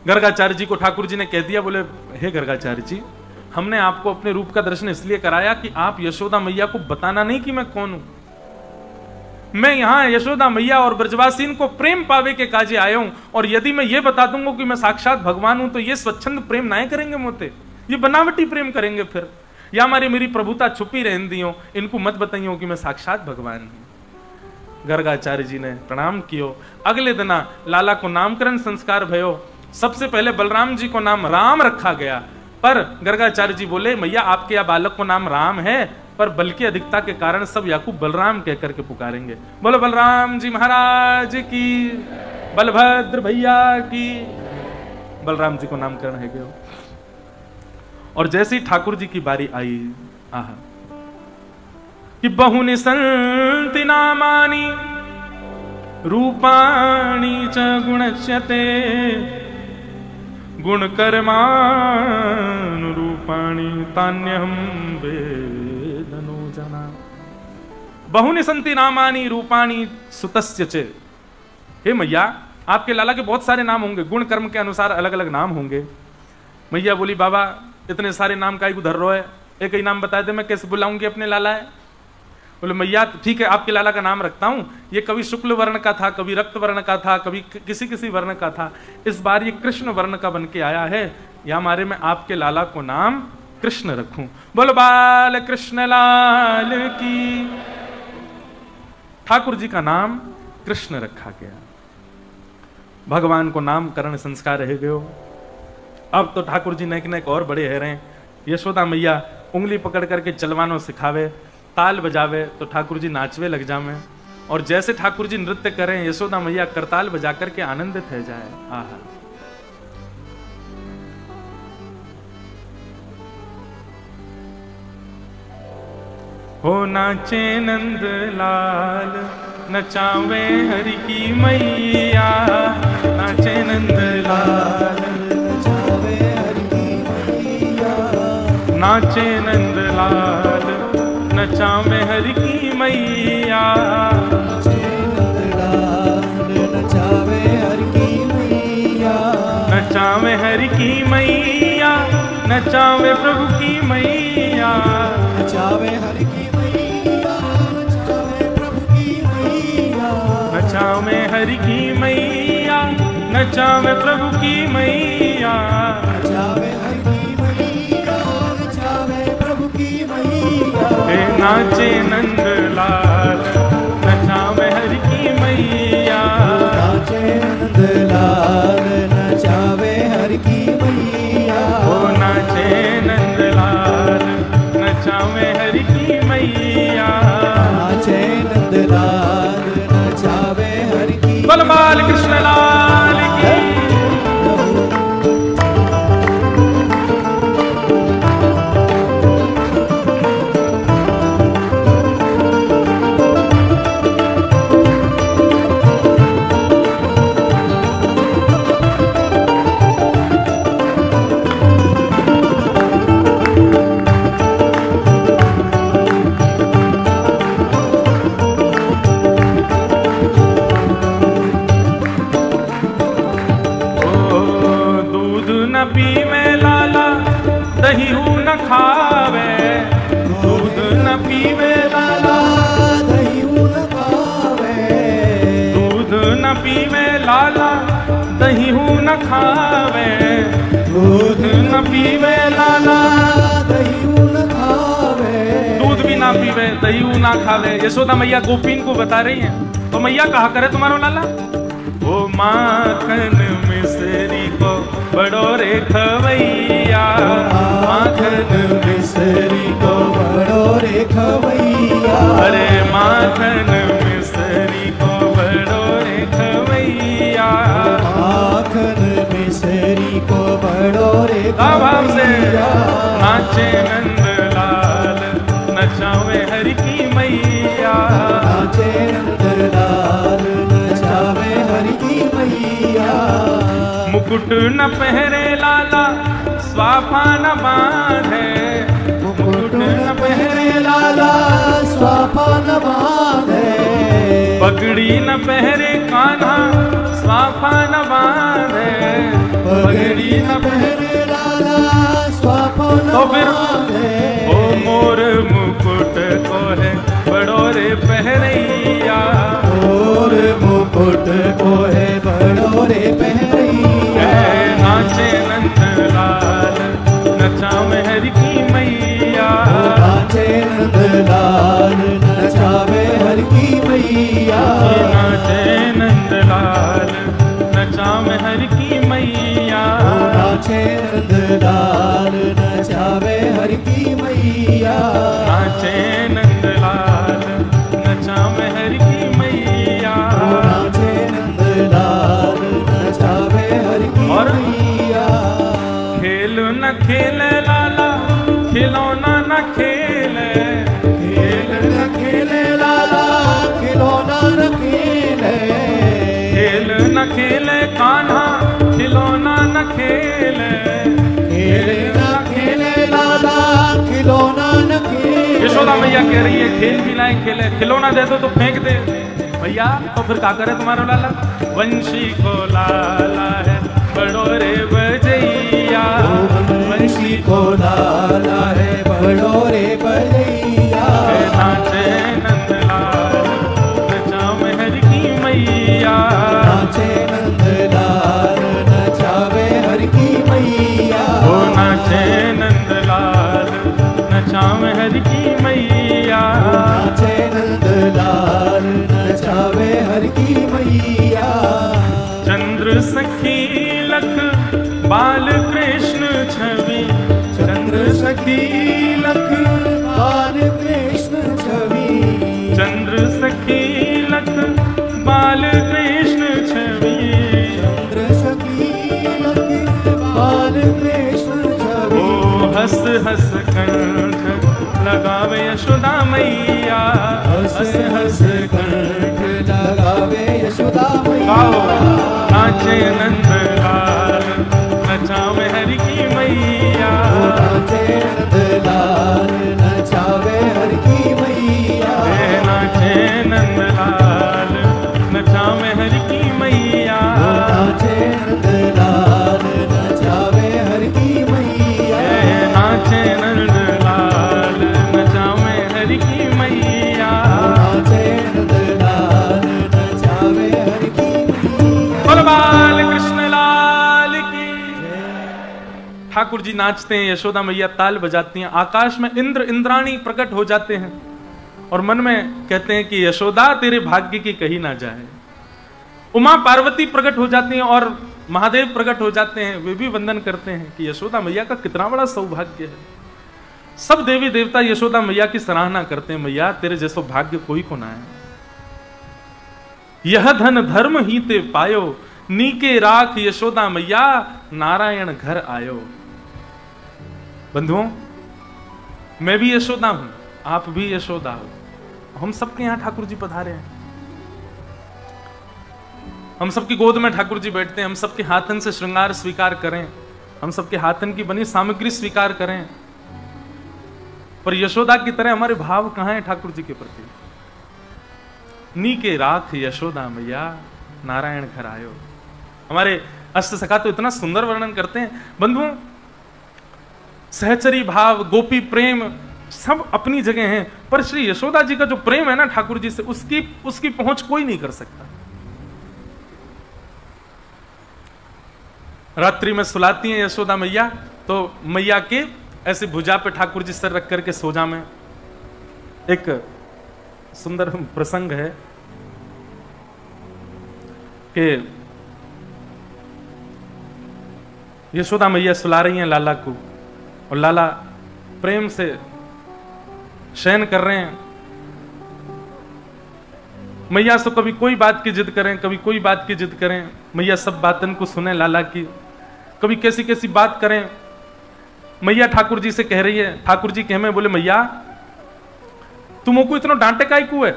गर्गाचार्य जी को ठाकुर जी ने कह दिया, बोले हे गर्गाचार्य जी, हमने आपको अपने रूप का दर्शन इसलिए कराया कि आप यशोदा मैया को बताना नहीं कि मैं कौन हूं। मैं यहां यशोदा मैया और ब्रजवासीन को प्रेम पावे के काजे आया हूं, और यदि मैं ये बता दूंगा कि मैं साक्षात भगवान हूं तो ये स्वच्छंद प्रेम नहीं करेंगे मोते, ये बनावटी प्रेम करेंगे फिर, या हमारी मेरी प्रभुता छुपी रहन दियो, इनको मत बताइयो कि मैं साक्षात भगवान हूं। गर्गाचार्य जी ने प्रणाम कियो। अगले दिना लाला को नामकरण संस्कार भयो। सबसे पहले बलराम जी को नाम राम रखा गया, पर गर्गाचार्य जी बोले मैया आपके या बालक को नाम राम है, पर बल की अधिकता के कारण सब याकूब बलराम कह करके पुकारेंगे। बोलो बलराम जी महाराज की, बलभद्र भैया की। बलराम जी को नामकरण है गयो। और जैसे ही ठाकुर जी की बारी आई, आहा, कि बहुनि संति नामानि रूपाणि च गुणच्यते गुणकर्मानुरूपाणि तान्यहं वेदनो जना। बहुनि संति नामानि रूपाणि सुतस्य च। हे मैया, आपके लाला के बहुत सारे नाम होंगे, गुण कर्म के अनुसार अलग अलग नाम होंगे। मैया बोली बाबा इतने सारे नाम काहे को धर रहे हो है, एक ही नाम बता दे, मैं कैसे बुलाऊंगी अपने लाला है। बोले मैया ठीक है आपके लाला का नाम रखता हूं, ये कभी शुक्ल वर्ण का था, कभी रक्त वर्ण का था, कभी किसी किसी वर्ण का था, इस बार ये कृष्ण वर्ण का बन के आया है, या हमारे में आपके लाला को नाम कृष्ण रखूं। बोलो बाल कृष्ण लाल की। ठाकुर जी का नाम कृष्ण रखा गया। भगवान को नामकरण संस्कार रह गयो। अब तो ठाकुर जी नेक नेक और बड़े है रहे। यशोदा मैया उंगली पकड़ करके चलवानो सिखावे, ताल बजावे तो ठाकुर जी नाचवे लग जावे, और जैसे ठाकुर जी नृत्य करें यशोदा मैया करताल बजा करके आनंदित हो जाए। आहा, हो नाचे नंद लाल, नचावे हरि की मैया, नाचे नंद लाल, नचावे हरि की मैया, नाचे नंद लाल, नचावे हरि की मैया, नचावे हरि की मैया, नचावे हरि की मैया, नचावे प्रभु की मैया, नचावे हरि की मैया, नचावे प्रभु की मैया, नचावे हरि की मैया, नचावे प्रभु की मैया, नचावे हरि की मैया, नचावे प्रभु की मैया। नाचे नंद लाल, नचावे हरि की मैया, नाचे नंद लाल, नचावे हरि की मैया, ओ नाचे नंद लाल, नचावे हरि की मैया, नाचे नंद लाल, नचावे हरि की। बोल बाल कृष्ण लाल की। न पीवे लाला दही न खावे, दूध न पीवे लाला दही न खावे, दूध न पीवे लाला दही न खावे, दूध न पीवे लाला दही न खावे, दूध भी ना पीवे दही ना खावे। यशोदा मैया गोपीन को बता रही है, तो मैया कहा करे तुम्हारो लाला, ओ माखन मिश्री को बड़ो रे खवैया, माखन मिश्री को बड़ो रे खवैया, अरे माखन मिश्री को बड़ो रे खवैया, माखन मिश्री को बड़ो रे भाव से खवैया, नाचे नंदलाल नचावे हरि की मैया, नाचे नंदलाल नचावे हरि की मैया, मुकुट न पहरे लाला स्वापा न बांधे, मुकुट न पहरे लाला स्वापा न बांधे, पगड़ी न पहरे कान्हा स्वापा न बांधे, पगड़ी न पहरे लाला स्वापा न तो फिर बांधे, ओ मोर मुकुट को है बड़ो रे पहरैया, और मुकुट को है बड़ो रे पहरैया, नाचे नंदलाल नचावे हरि की मैया, नाचे नंदलाल नचावे हरि की मैया, नाचे नंदलाल नचावे हरि की मैया, नाचे नंदलाल नचावे हरि की मैया, नाचे नंदलाल नचावे हरि की मैया, नाचे नंदलाल नचावे हरि की और मैया, खेल न खेले लाला खिलौना न खेले, खेल न खेले लाला खिलौना न खेले, खेल न खेले कान्हा खिलौना न खेले, खेल न खेले लाला खिलौना न खेले, यशोदा मैया कह रही है खेल भी लाए खेले, खिलौना दे दो तो फेंक दे भैया, तो फिर क्या करे तुम्हारा लाला, वंशी को लाला है बड़ो रे बजैया, वंशी को लाला है बड़ो रे बजैया, नाचे नंदलाल नचावे हरि की मैया, नाचे नंदलाल नचावे हरि की मैया, ओ नाचे नंदलाल नचावे हरि की मैया, नाचे नंदलाल नचावे हरि की मैया, चंद्र सखी लख बाल कृष्ण छवि, चंद्र सखी लख बाल कृष्ण छवि, चंद्र सखी लख बाल कृष्ण छवि, चंद्र सखी लख बाल कृष्ण छवि, ओ हंस हंस कंठ लगावे यशोदा मैया, हंस हंस कंठ लगावे यशोदा मैया, गाओ नाचे नंदलाल नचावे हरि की मैया, नाचे नंदलाल नचावे हरि की मैया, नाचे नंदलाल नचावे हरि की मैया, नाचे नंदलाल नचावे हरि की मैया, नाचे नंदलाल नचावे हरि की मैया, नाचे नंदलाल नचावे हरि की मैया। बोल बाल कृष्ण लाल की। ठाकुर जी नाचते हैं, यशोदा मैया ताल बजाती हैं, आकाश में इंद्र इंद्राणी प्रकट हो जाते हैं और मन में कहते हैं कि यशोदा तेरे भाग्य की कही ना जाए। उमा पार्वती प्रकट हो जाती हैं और महादेव प्रकट हो जाते हैं, वे भी वंदन करते हैं कि यशोदा मैया का कितना बड़ा सौभाग्य है। सब देवी देवता यशोदा मैया की सराहना करते हैं, मैया तेरे जैसो भाग्य कोई को ना है। यह धन धर्म ही ते पायो, नीके राख यशोदा मैया, नारायण घर आयो। बंधुओं, मैं भी यशोदा हूं, आप भी यशोदा हो, हम सबके यहां ठाकुर जी पधारे हैं। हम सबकी गोद में ठाकुर जी बैठते हैं, हम सबके हाथन से श्रृंगार स्वीकार करें, हम सबके हाथन की बनी सामग्री स्वीकार करें, पर यशोदा की तरह हमारे भाव कहां हैं ठाकुर जी के प्रति? नीके राख यशोदा मैया, नारायण घर आयो। हमारे अष्टसखा तो इतना सुंदर वर्णन करते हैं। बंधुओं, सहचरी भाव, गोपी प्रेम सब अपनी जगह हैं, पर श्री यशोदा जी का जो प्रेम है ना ठाकुर जी से, उसकी पहुंच कोई नहीं कर सकता। रात्रि में सुलाती हैं यशोदा मैया, तो मैया के ऐसे भुजा पे ठाकुर जी सर रख करके सोजा में। एक सुंदर प्रसंग है कि यशोदा मैया सुला रही हैं लाला को, और लाला प्रेम से शयन कर रहे हैं। मैया से कभी कोई बात की जिद करें, कभी कोई बात की जिद करें, मैया सब बातन को सुने लाला की। कभी कैसी कैसी बात करें, मैया ठाकुर जी से कह रही है, ठाकुर जी कह में बोले मैया तुमको इतना डांटे काई को है?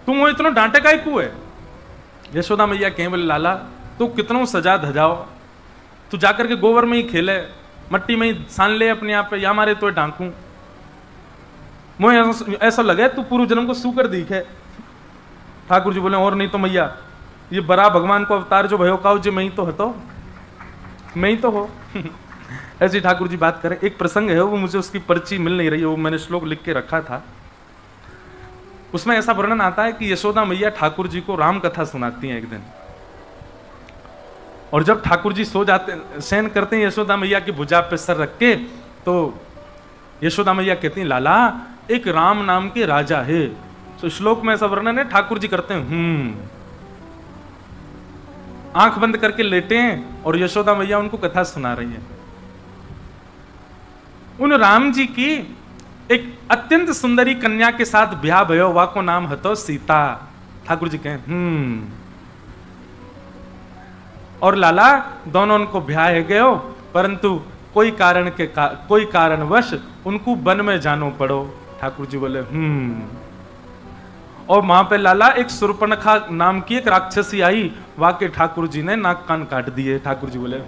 तुम वो इतना डांटे काई को है? यशोदा मैया कहें बोले लाला तू कितनों सजा धजाओ, तू जाकर के गोबर में ही खेले, मट्टी में ही सान ले अपने आप पे, या मारे तो डांकू। मुझे ऐसा लगे तू पूर्व जन्म को सूकर दिखे। ठाकुर जी बोले और नहीं तो मैया ये बड़ा भगवान को अवतार जो भयो काउ जी मैं ही तो हतो, मैं ही तो हो। ऐसी ठाकुर जी बात करें। एक प्रसंग है, वो मुझे उसकी पर्ची मिल नहीं रही है, वो मैंने श्लोक लिख के रखा था। उसमें ऐसा वर्णन आता है कि यशोदा मैया ठाकुर जी को राम कथा सुनाती हैं एक दिन, और जब ठाकुर जी सो जाते, शयन करते हैं यशोदा मैया की भुजा पे सर रख के, तो यशोदा मैया कहती हैं लाला एक राम नाम के राजा है। तो श्लोक में ऐसा वर्णन है, ठाकुर जी करते हैं आंख बंद करके लेटे हैं, और यशोदा मैया उनको कथा सुना रही है। उन राम जी की एक अत्यंत सुंदरी कन्या के साथ ब्याह भयो, वा को नाम हतो सीता। ठाकुर जी कहें और लाला दोनों उनको ब्याह गयो, परंतु कोई कारणवश उनको वन में जानो पड़ो। ठाकुर जी बोले और वहां पे लाला एक सुर्पणखा नाम की एक राक्षसी आई, वाके ठाकुर जी ने नाक कान काट दिए। ठाकुर जी बोले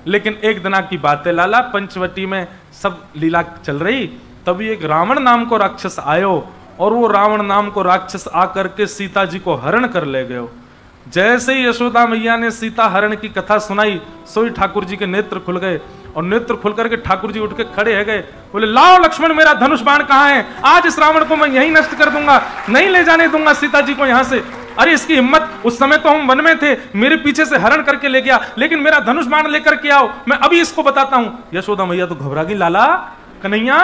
लेकिन एक दिना की बात है लाला, पंचवटी में सब लीला चल रही, तभी एक रावण नाम को राक्षस आयो, और वो रावण नाम को राक्षस आकर के सीता जी को हरण कर ले गयो। जैसे ही यशोदा मैया ने सीता हरण की कथा सुनाई, सोई ठाकुर जी के नेत्र खुल गए, और नेत्र खुल करके ठाकुर जी उठ के खड़े है गए, बोले लाओ लक्ष्मण मेरा धनुष बाण कहाँ है? आज इस रावण को मैं यहीं नष्ट कर दूंगा, नहीं ले जाने दूंगा सीता जी को यहां से। अरे इसकी हिम्मत, उस समय तो हम वन में थे, मेरे पीछे से हरण करके ले गया, लेकिन मेरा धनुष बाण लेकर के आओ, मैं अभी इसको बताता हूं। यशोदा मैया तो घबरा गई, लाला कन्हैया,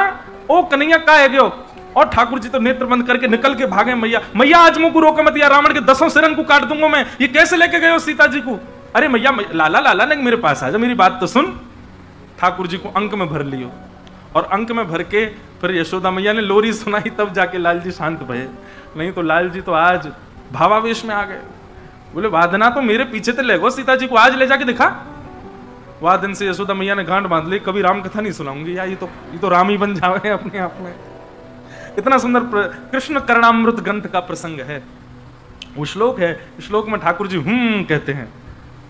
ओ कन्हैया का है गयो? और ठाकुर जी तो नेत्र बंद करके निकल के भागे, मैया मैया आज मुझको रोको मत, या रावण के 10 सिरन को काट दूंगा मैं, ये कैसे लेके गए हो सीता जी को? अरे मैया लाला नहीं मेरे पास आ जा, मेरी बात तो सुन। ठाकुर जी को अंक में भर लियो, और अंक में भर के फिर यशोदा मैया ने लोरी सुनाई, तब जाके लाल जी शांत भये, नहीं तो लाल जी तो आज भावावेश में आ गए। बोले वादना तो मेरे पीछे तो ले गो, सीता जी को आज ले जाके दिखा। वह दिन से यशोदा मैया ने गांठ बांध ली, कभी राम कथा नहीं सुनाऊंगी, या ये तो राम ही बन जावे अपने आप में। इतना सुंदर कृष्ण कर्णामृत ग्रंथ का प्रसंग है, वो श्लोक है। श्लोक में ठाकुर जी कहते हैं,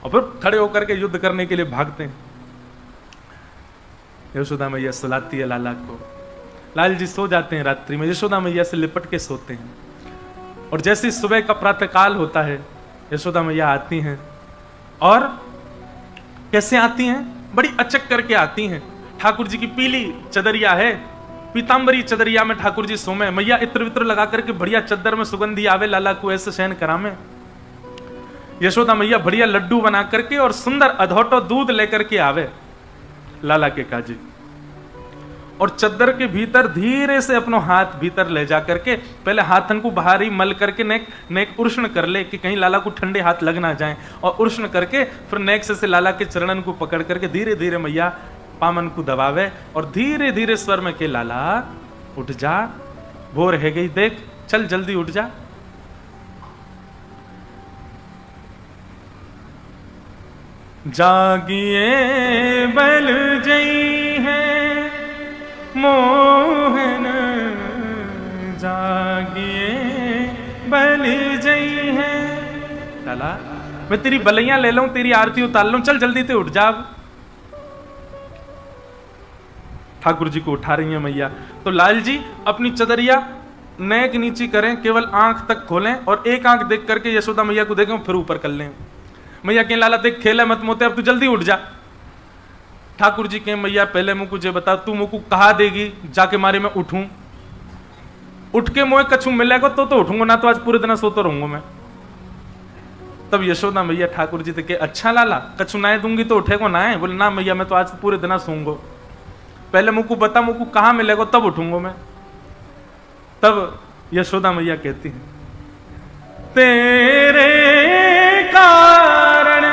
और फिर खड़े होकर के युद्ध करने के लिए भागते हैं। यशोदा मैया सुलाती है लाला को, लाल जी सो जाते हैं रात्रि में, यशोदा मैया से लिपट के सोते हैं। और जैसे सुबह का प्रातःकाल होता है, यशोदा मैया आती हैं, और कैसे आती हैं? बड़ी अचक करके आती हैं। ठाकुर जी की पीली चदरिया है, पीतांबरी चदरिया में ठाकुर जी सोमे, मैया इत्र वित्र लगा करके बढ़िया चद्दर में सुगंधी आवे, लाला को ऐसे शयन करामे। यशोदा मैया बढ़िया लड्डू बना करके और सुंदर अधोटो दूध लेकर के आवे लाला के काजी, और चद्दर के भीतर धीरे से अपनो हाथ भीतर ले जा करके पहले हाथन को बाहर ही मल करके नेक उष्ण कर ले, कि कहीं लाला को ठंडे हाथ लग ना जाए, और उष्ण करके फिर नेक से लाला के चरणन को पकड़ करके धीरे धीरे मैया पामन को दबावे, और धीरे धीरे स्वर में के लाला उठ जा, भोर है गई देख, चल जल्दी उठ जा। जागिए बल जई है मोहन, जागिए बल जई है। लाला मैं तेरी बलैया ले लूं, तेरी आरती उतार लूं, चल जल्दी ते उठ जा। ठाकुर जी को उठा रही है मैया। तो लाल जी अपनी चदरिया नेक नीची करें, केवल आंख तक खोलें और एक आंख देख करके यशोदा मैया को देखें, फिर ऊपर कर लें। मैया के लाला देख खेले मत मोते, अब तू जल्दी उठ जा। ठाकुर जी के मैया पहले मुझे जे बता, तू मुझको कहा देगी जाके मारे मैं उठूं? उठ के मोए कछु मिलेगा तो उठूंगा, ना तो आज पूरे दिन सोता रहूंगा मैं। तब यशोदा मैया ठाकुर जी के अच्छा लाला कछु नाए दूंगी तो उठेगा ना है? बोले ना मैया मैं तो आज पूरे दिन सोऊंगा, पहले मुझको बता मुझको कहां मिलेगा तब उठूंगा मैं। तब यशोदा मैया कहती है, तेरे कारण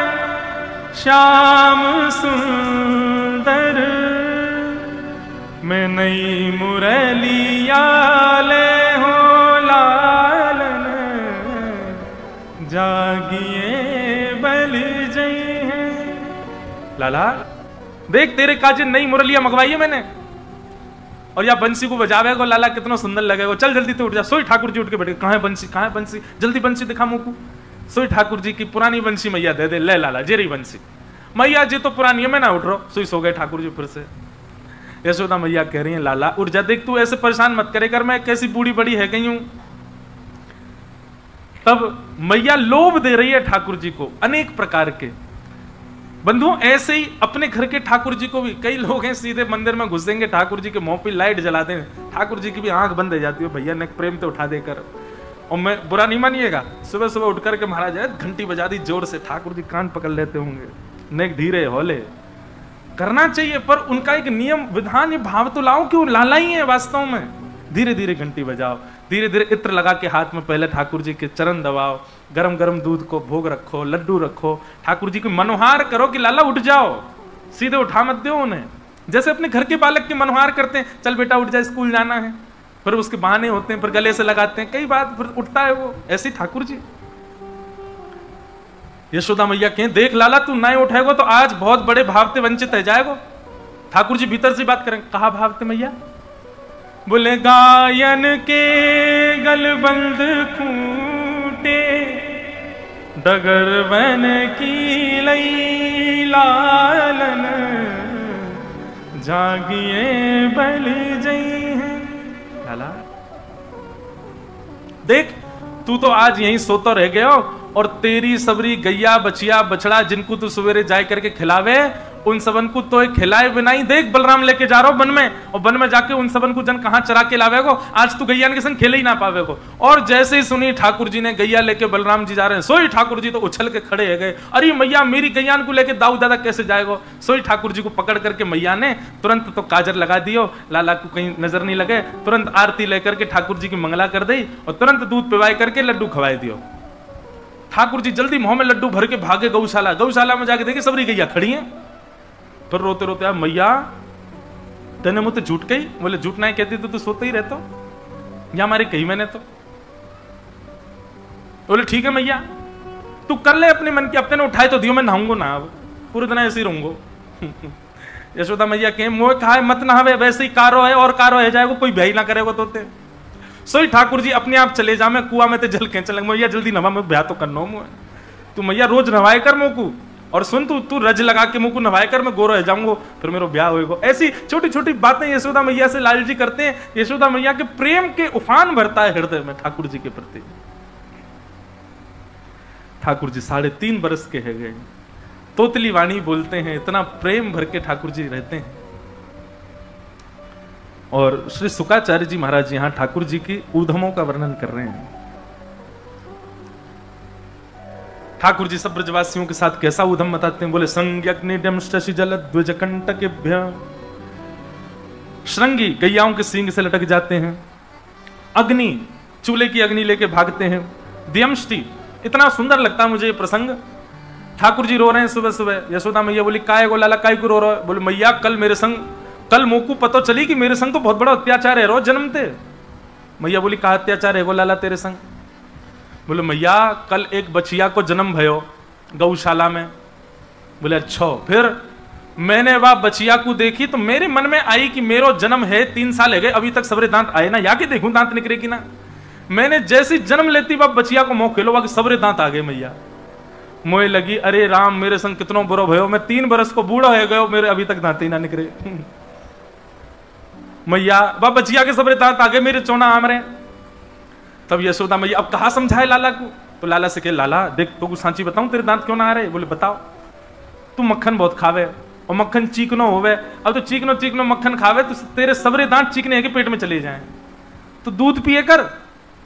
श्याम सुंदर मैं नई मुरलिया ले हो लालन, जागिए बल जई है। लाला देख तेरे काजे नई मुरलिया मंगवाई है मैंने, और या बंसी को बजावे को लाला कितना सुंदर लगेगा। चल जल्दी तो उठ जा। सोई ठाकुर जी उठ के बैठे, कहां है बंसी, कहां है बंसी, जल्दी बंसी दिखा मुझको। सोई ठाकुर जी की पुरानी बंसी मैया दे दे, ले लाला जेरी बंसी। मैया जी तो पुरानी है, मैं ना उठ रहा। सोई सो गए ठाकुर जी फिर से। यशोदा मैया कह रही है लाला उठ जा, देख तू ऐसे परेशान मत करे कर, मैं कैसी बूढ़ी बड़ी है गई हूं। तब मैया लोभ दे रही है ठाकुर जी को अनेक प्रकार के। बंधुओं ऐसे ही अपने घर के ठाकुर जी को भी, कई लोग हैं सीधे मंदिर में घुसेंगे, ठाकुर जी के मुंह पे लाइट जला दें, ठाकुर जी की भी आंख बंद हो जाती है, भैया ने प्रेम तो उठा देकर। और मैं बुरा नहीं मानिएगा, सुबह सुबह उठ करके महाराज घंटी बजा दी जोर से, ठाकुर जी कान पकड़ लेते होंगे, नेक ढीरे होले करना चाहिए, पर उनका एक नियम विधान, ये भाव तो लाओ कि वो लाला ही है वास्तव में। धीरे धीरे घंटी बजाओ, धीरे धीरे इत्र लगा के हाथ में पहले ठाकुर जी के चरण दबाओ, गरम गरम दूध को भोग रखो, लड्डू रखो, ठाकुर जी को मनोहार करो कि लाला उठ जाओ, सीधे उठा मत दो उन्हें। जैसे अपने घर के बालक के मनोहार करते हैं, चल बेटा उठ जा स्कूल जाना है, फिर उसके बहाने होते हैं, फिर गले से लगाते हैं, कई बात फिर उठता है वो। ऐसे ठाकुर जी। यशोदा मैया कहें देख लाला तू नहीं उठेगा तो आज बहुत बड़े भाव से वंचित रह जाएगा। ठाकुर जी भीतर से बात करें, कहा भाव थे मैया? बोले गायन के गलबंद खूटे डगर बन की लई लालन, जागिए बल जई है। लाला देख तू तो आज यहीं सोता रह गया, और तेरी सबरी गैया बचिया बछड़ा जिनको तू सवेरे जाए करके खिलावे, उन सबन को तो खिलाए बिना ही देख बलराम लेके जा रहा हो वन में, और वन में जाके उन सबन को जन कहां चरा के लावेगो, आज तू गैया के संग खेले ही ना पावेगो। और जैसे ही सुनी ठाकुर जी ने गैया लेके बलराम जी जा रहे हैं, सोई ठाकुर जी तो उछल के खड़े है गए, अरे मैया मेरी गैयान को लेके दाऊ दादा कैसे जाएगो। सोई ठाकुर जी को पकड़ करके मैया ने तुरंत तो काजर लगा दियो, लाला को कहीं नजर नहीं लगे, तुरंत आरती लेकर के ठाकुर जी की मंगला कर दी, और तुरंत दूध पिवाई करके लड्डू खवाई दियो। ठाकुर जी जल्दी मुंह में लड्डू भर के भागे गौशाला, गौशाला में जाके देखे सबरी गैया खड़ी है। फिर रोते रोते आ मैया तेने मुझे झूठ कही? बोले झूठ नहीं कहती तो तू सोते ही रहता, या हमारे कही मैंने तो। बोले ठीक है मैया तू कर ले अपने मन की, अपने ने उठाए तो दियो, मैं नहाऊंगा ना, अब पूरे दिन ऐसे ही रहूंगा। यशोदा मैया कहे मोह कहा मत नहावे, वैसे ही कारो है और कारो है जाएगा, कोई भय ना करेगा तोते। सोई ठाकुर जी अपने आप चले जा, मैं कुआ में तो जल के चलेंगे, मैया जल्दी नवा, मैं ब्याह तो करना मुझे, तू मैया रोज नवाए कर मोकू, और सुन तू रज लगा के मुझको नवाए कर, मैं गोरो रह जाऊंगा, फिर मेरा ब्याह होएगा। ऐसी छोटी छोटी बातें यशोदा मैया से लाल जी करते हैं। यशोदा मैया के प्रेम के उफान भरता है हृदय में ठाकुर जी के प्रति। ठाकुर जी 3.5 बरस के है गए, तोतली वाणी बोलते हैं, इतना प्रेम भर के ठाकुर जी रहते हैं। और श्री सुकाचार्य जी महाराज यहां ठाकुर जी की ऊधमों का वर्णन कर रहे हैं। ठाकुर जी सब ब्रजवासियों के साथ कैसा ऊधम बताते हैं। बोले संज्ञग्निडम शशि जल द्विज कंटकेभ्य, श्रृंगी गैयाओं के सींग से लटक जाते हैं, अग्नि चूल्हे की अग्नि लेके भागते हैं, द्यमष्टि, इतना सुंदर लगता है मुझे ये प्रसंग। ठाकुर जी रो रहे हैं सुबह सुबह। यशोदा मैया बोली काय गो लाला काय को रो रहा है? बोले मैया कल मेरे संग, कल मोकू पता चली कि मेरे संग तो बहुत बड़ा अत्याचार है, रोज जन्मते। मैया बोली कहा अत्याचार है गो लाला तेरे संग? बोले मैया कल एक बचिया को जन्म भयो गौशाला में, बोले अच्छा। फिर मैंने वह बचिया को देखी तो मेरे मन में आई कि मेरो जन्म है 3 साल है गए, अभी तक सबरे दांत आए ना, या के देखूं दांत निकले कि ना। मैंने जैसी जन्म लेती वह बचिया को मोह खेलो, वह सबरे दांत आ गए मैया। मोए लगी अरे राम मेरे संग कितनो बुरो भयो, मैं 3 बरस को बूढ़ा हो गयो, मेरे अभी तक दांत ही ना निकले। मैया वह बचिया के सबरे दांत आ गए, मेरे चोना आम रहे। तब यशोदा मैया अब कहा समझाए लाला को, तो लाला से कहे लाला देख तो सांची बताऊं तेरे दांत क्यों ना आ रहे। बोले बताओ। तू मक्खन बहुत खावे और मक्खन चीकनो होवे, अब तो चीकनो चीकनो मक्खन खावे तो तेरे सबरे दांत चीकने के पेट में चले जाएं, तो दूध पिए कर।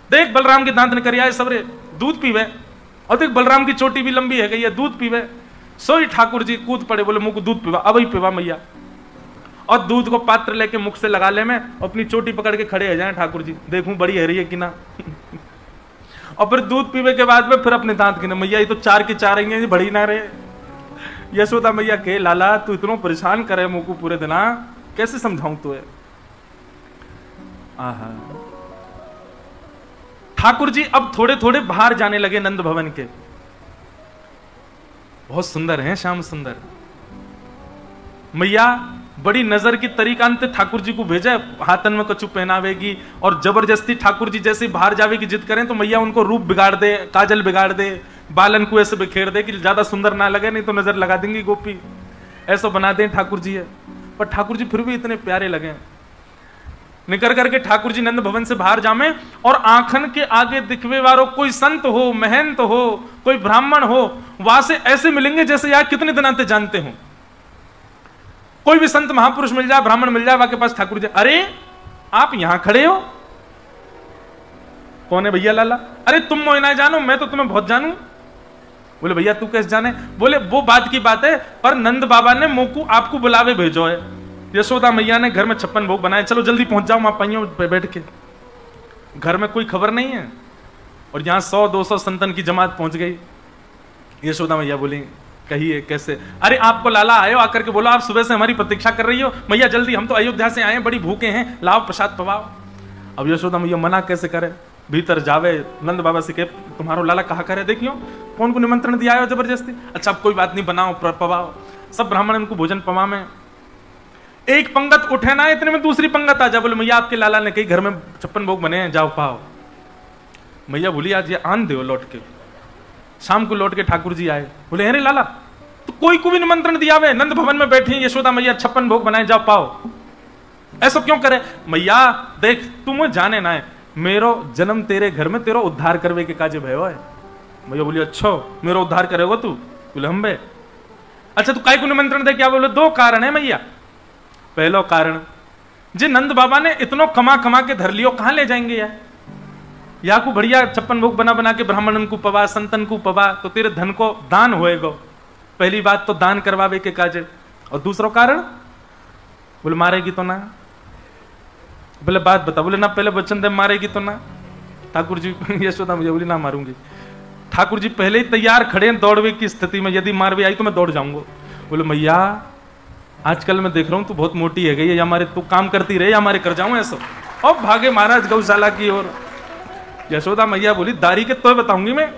देख बलराम के दांत निकल आए सबरे, दूध पीवे। और देख बलराम की चोटी भी लंबी है गई है, दूध पीवे। सोई ठाकुर जी कूद पड़े, बोले मुंह को दूध पीवा, अब ही पीवा मैया। और दूध को पात्र लेके मुख से लगा ले में, अपनी चोटी पकड़ के खड़े हो जाए ठाकुर जी, देखूं बड़ी है रही है कि ना। और फिर दूध पीवे के बाद में फिर अपने दांत गिने, मैया ये तो 4 के 4 रहेंगे, बड़ी ना रहे। यशोदा मैया के लाला तू इतना परेशान करे मुंह को पूरे दिन, कैसे समझाऊं तुझे। आहा। ठाकुर जी अब थोड़े थोड़े बाहर जाने लगे नंद भवन के। बहुत सुंदर हैं श्याम सुंदर। मैया बड़ी नजर की तरीका अंत ठाकुर जी को भेजा, हाथन में कछु पहनावेगी और जबरदस्ती ठाकुर जी जैसे बाहर जावे की जिद करें तो मैया उनको रूप बिगाड़ दे, काजल बिगाड़ दे, बालन को ऐसे बिखेर दे कि ज्यादा सुंदर ना लगे, नहीं तो नजर लगा देंगी गोपी, ऐसा बना दें ठाकुर जी है। पर ठाकुर जी फिर भी इतने प्यारे लगे। निकल करके ठाकुर जी नंद भवन से बाहर जामे और आंखन के आगे दिखवे वालों कोई संत हो, महंत हो, कोई ब्राह्मण हो, वहां से ऐसे मिलेंगे जैसे यार कितने दिन आते जानते हो। कोई भी संत महापुरुष मिल जाए, ब्राह्मण मिल जाए, वहां के पास ठाकुर जी, अरे आप यहां खड़े हो, कौन है भैया लाला? अरे तुम मोह ना जानो, मैं तो तुम्हें बहुत जानू। बोले भैया तू कैसे जाने? बोले वो बात की बात है, पर नंद बाबा ने मोकू आपको बुलावे भेजो है। यशोदा मैया ने घर में 56 भोग बनाए, चलो जल्दी पहुंच जाओ, वहां पाइयों पे बैठ के। घर में कोई खबर नहीं है और यहां 100-200 संतन की जमात पहुंच गई। यशोदा मैया बोली कहिए कैसे? अरे आपको लाला आयो, आकर के बोला आप सुबह से हमारी प्रतीक्षा कर रही हो, मैया जल्दी हम तो अयोध्या से आए हैं, बड़ी भूखे हैं, लाओ प्रसाद पवाओ। अब यशोदा मैया मना कैसे करे, भीतर जावे, नंद बाबा से कहे तुम्हारो लाला कहा करे, देखियो कौन को निमंत्रण दिया है जबरदस्ती। अच्छा अब कोई बात नहीं, बनाओ पवाओ। सब ब्राह्मण उनको भोजन पवा में। एक पंगत उठे ना, इतने में दूसरी पंगत आ जा, बोले मैया आपके लाला ने कही घर में 56 भोग बने हैं, जाओ पाओ। मैया बोली आज ये आन दो लौट के। शाम को लौट के ठाकुर जी आए, बोले अरे लाला तो कोई को भी निमंत्रण दिया हुए, नंद भवन में बैठी यशोदा मैया 56 भोग बनाए, जाओ पाओ। ऐसा क्यों करे? मैया देख तुम जाने ना है, मेरो जन्म तेरे घर में तेरा उद्धार करवे के काजे भयो है। मैया बोली अच्छा मेरा उद्धार करेगा तू? बोले हम बे। अच्छा तू काय को निमंत्रण दे? क्या? बोले 2 कारण है मैया। पहलो कारण जे नंद बाबा ने इतनो कमा कमा के धर लियो, कहां ले जाएंगे यार? या को बढ़िया 56 भोग बना बना के ब्राह्मणन को पवा, संतन को पवा, तो तेरे धन को दान होएगा। पहली बात तो दान करवावे के काजे। और दूसरा कारण बोले मारेगी तो ना। बोले बात बता। बोले ना पहले वचन दे मारेगी तो ना। ठाकुर जी यशोदा मुझे बोली ना मारूंगी। ठाकुर जी पहले ही तैयार खड़े हैं दौड़वे की स्थिति में, यदि मारवे आई तो मैं दौड़ जाऊंगा। बोले मैया आजकल मैं देख रहा हूं तू बहुत मोटी है गई है, हमारे तू काम करती रहे, हमारे कर जाऊं ऐसा। और भागे महाराज गौशाला की ओर। यशोदा मैया बोली दारी के तो बताऊंगी मैं,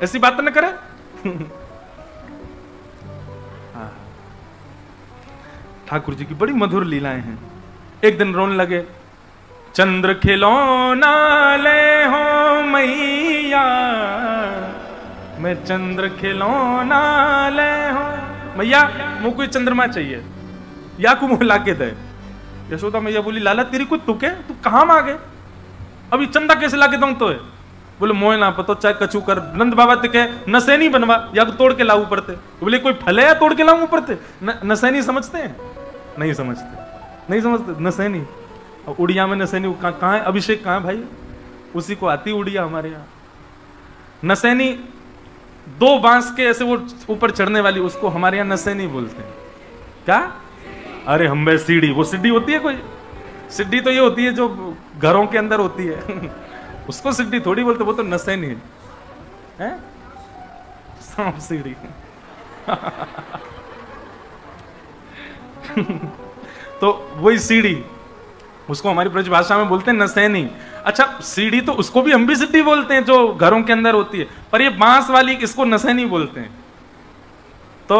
ऐसी बात न करे। ठाकुर जी की बड़ी मधुर लीलाएं हैं। एक दिन रोने लगे, चंद्र खिलौना ले हो मैया, मैं चंद्र खिलौना ले हो मैया, मुझको कोई चंद्रमा चाहिए, या को मुंह लाके दे। यशोदा मैया बोली लाला तेरी कोई तुके, तू कहां मांगे, अभी चंदा कैसे लाके दूं तो है? बोले मोए ना पतो, चाहे कछु कर। नंद बाबा ते कहे नसैनी बनवा, या तो तोड़ के लाऊ पड़ते। बोले कोई फल है या तोड़ के लाऊ पड़ते? नसैनी समझते हैं? नहीं समझते, नहीं समझते नसैनी। और उड़िया में नसैनी कहाँ है? अभिषेक कहाँ है भाई? उसी को आती उड़िया हमारे यहाँ। नसैनी 2 बांस के ऐसे वो ऊपर चढ़ने वाली, उसको हमारे यहाँ नसैनी बोलते हैं। क्या? अरे हम बे सीढ़ी, वो सीढ़ी होती है कोई? सीढ़ी तो ये होती है जो घरों के अंदर होती है। उसको सीढ़ी थोड़ी बोलते, वो तो नसैनी है। सांप सीढ़ी। तो वही सीढ़ी, उसको हमारी ब्रज भाषा में बोलते हैं नसैनी। अच्छा सीढ़ी तो उसको भी हम भी सीढ़ी बोलते हैं जो घरों के अंदर होती है, पर ये बांस वाली इसको नसैनी बोलते हैं। तो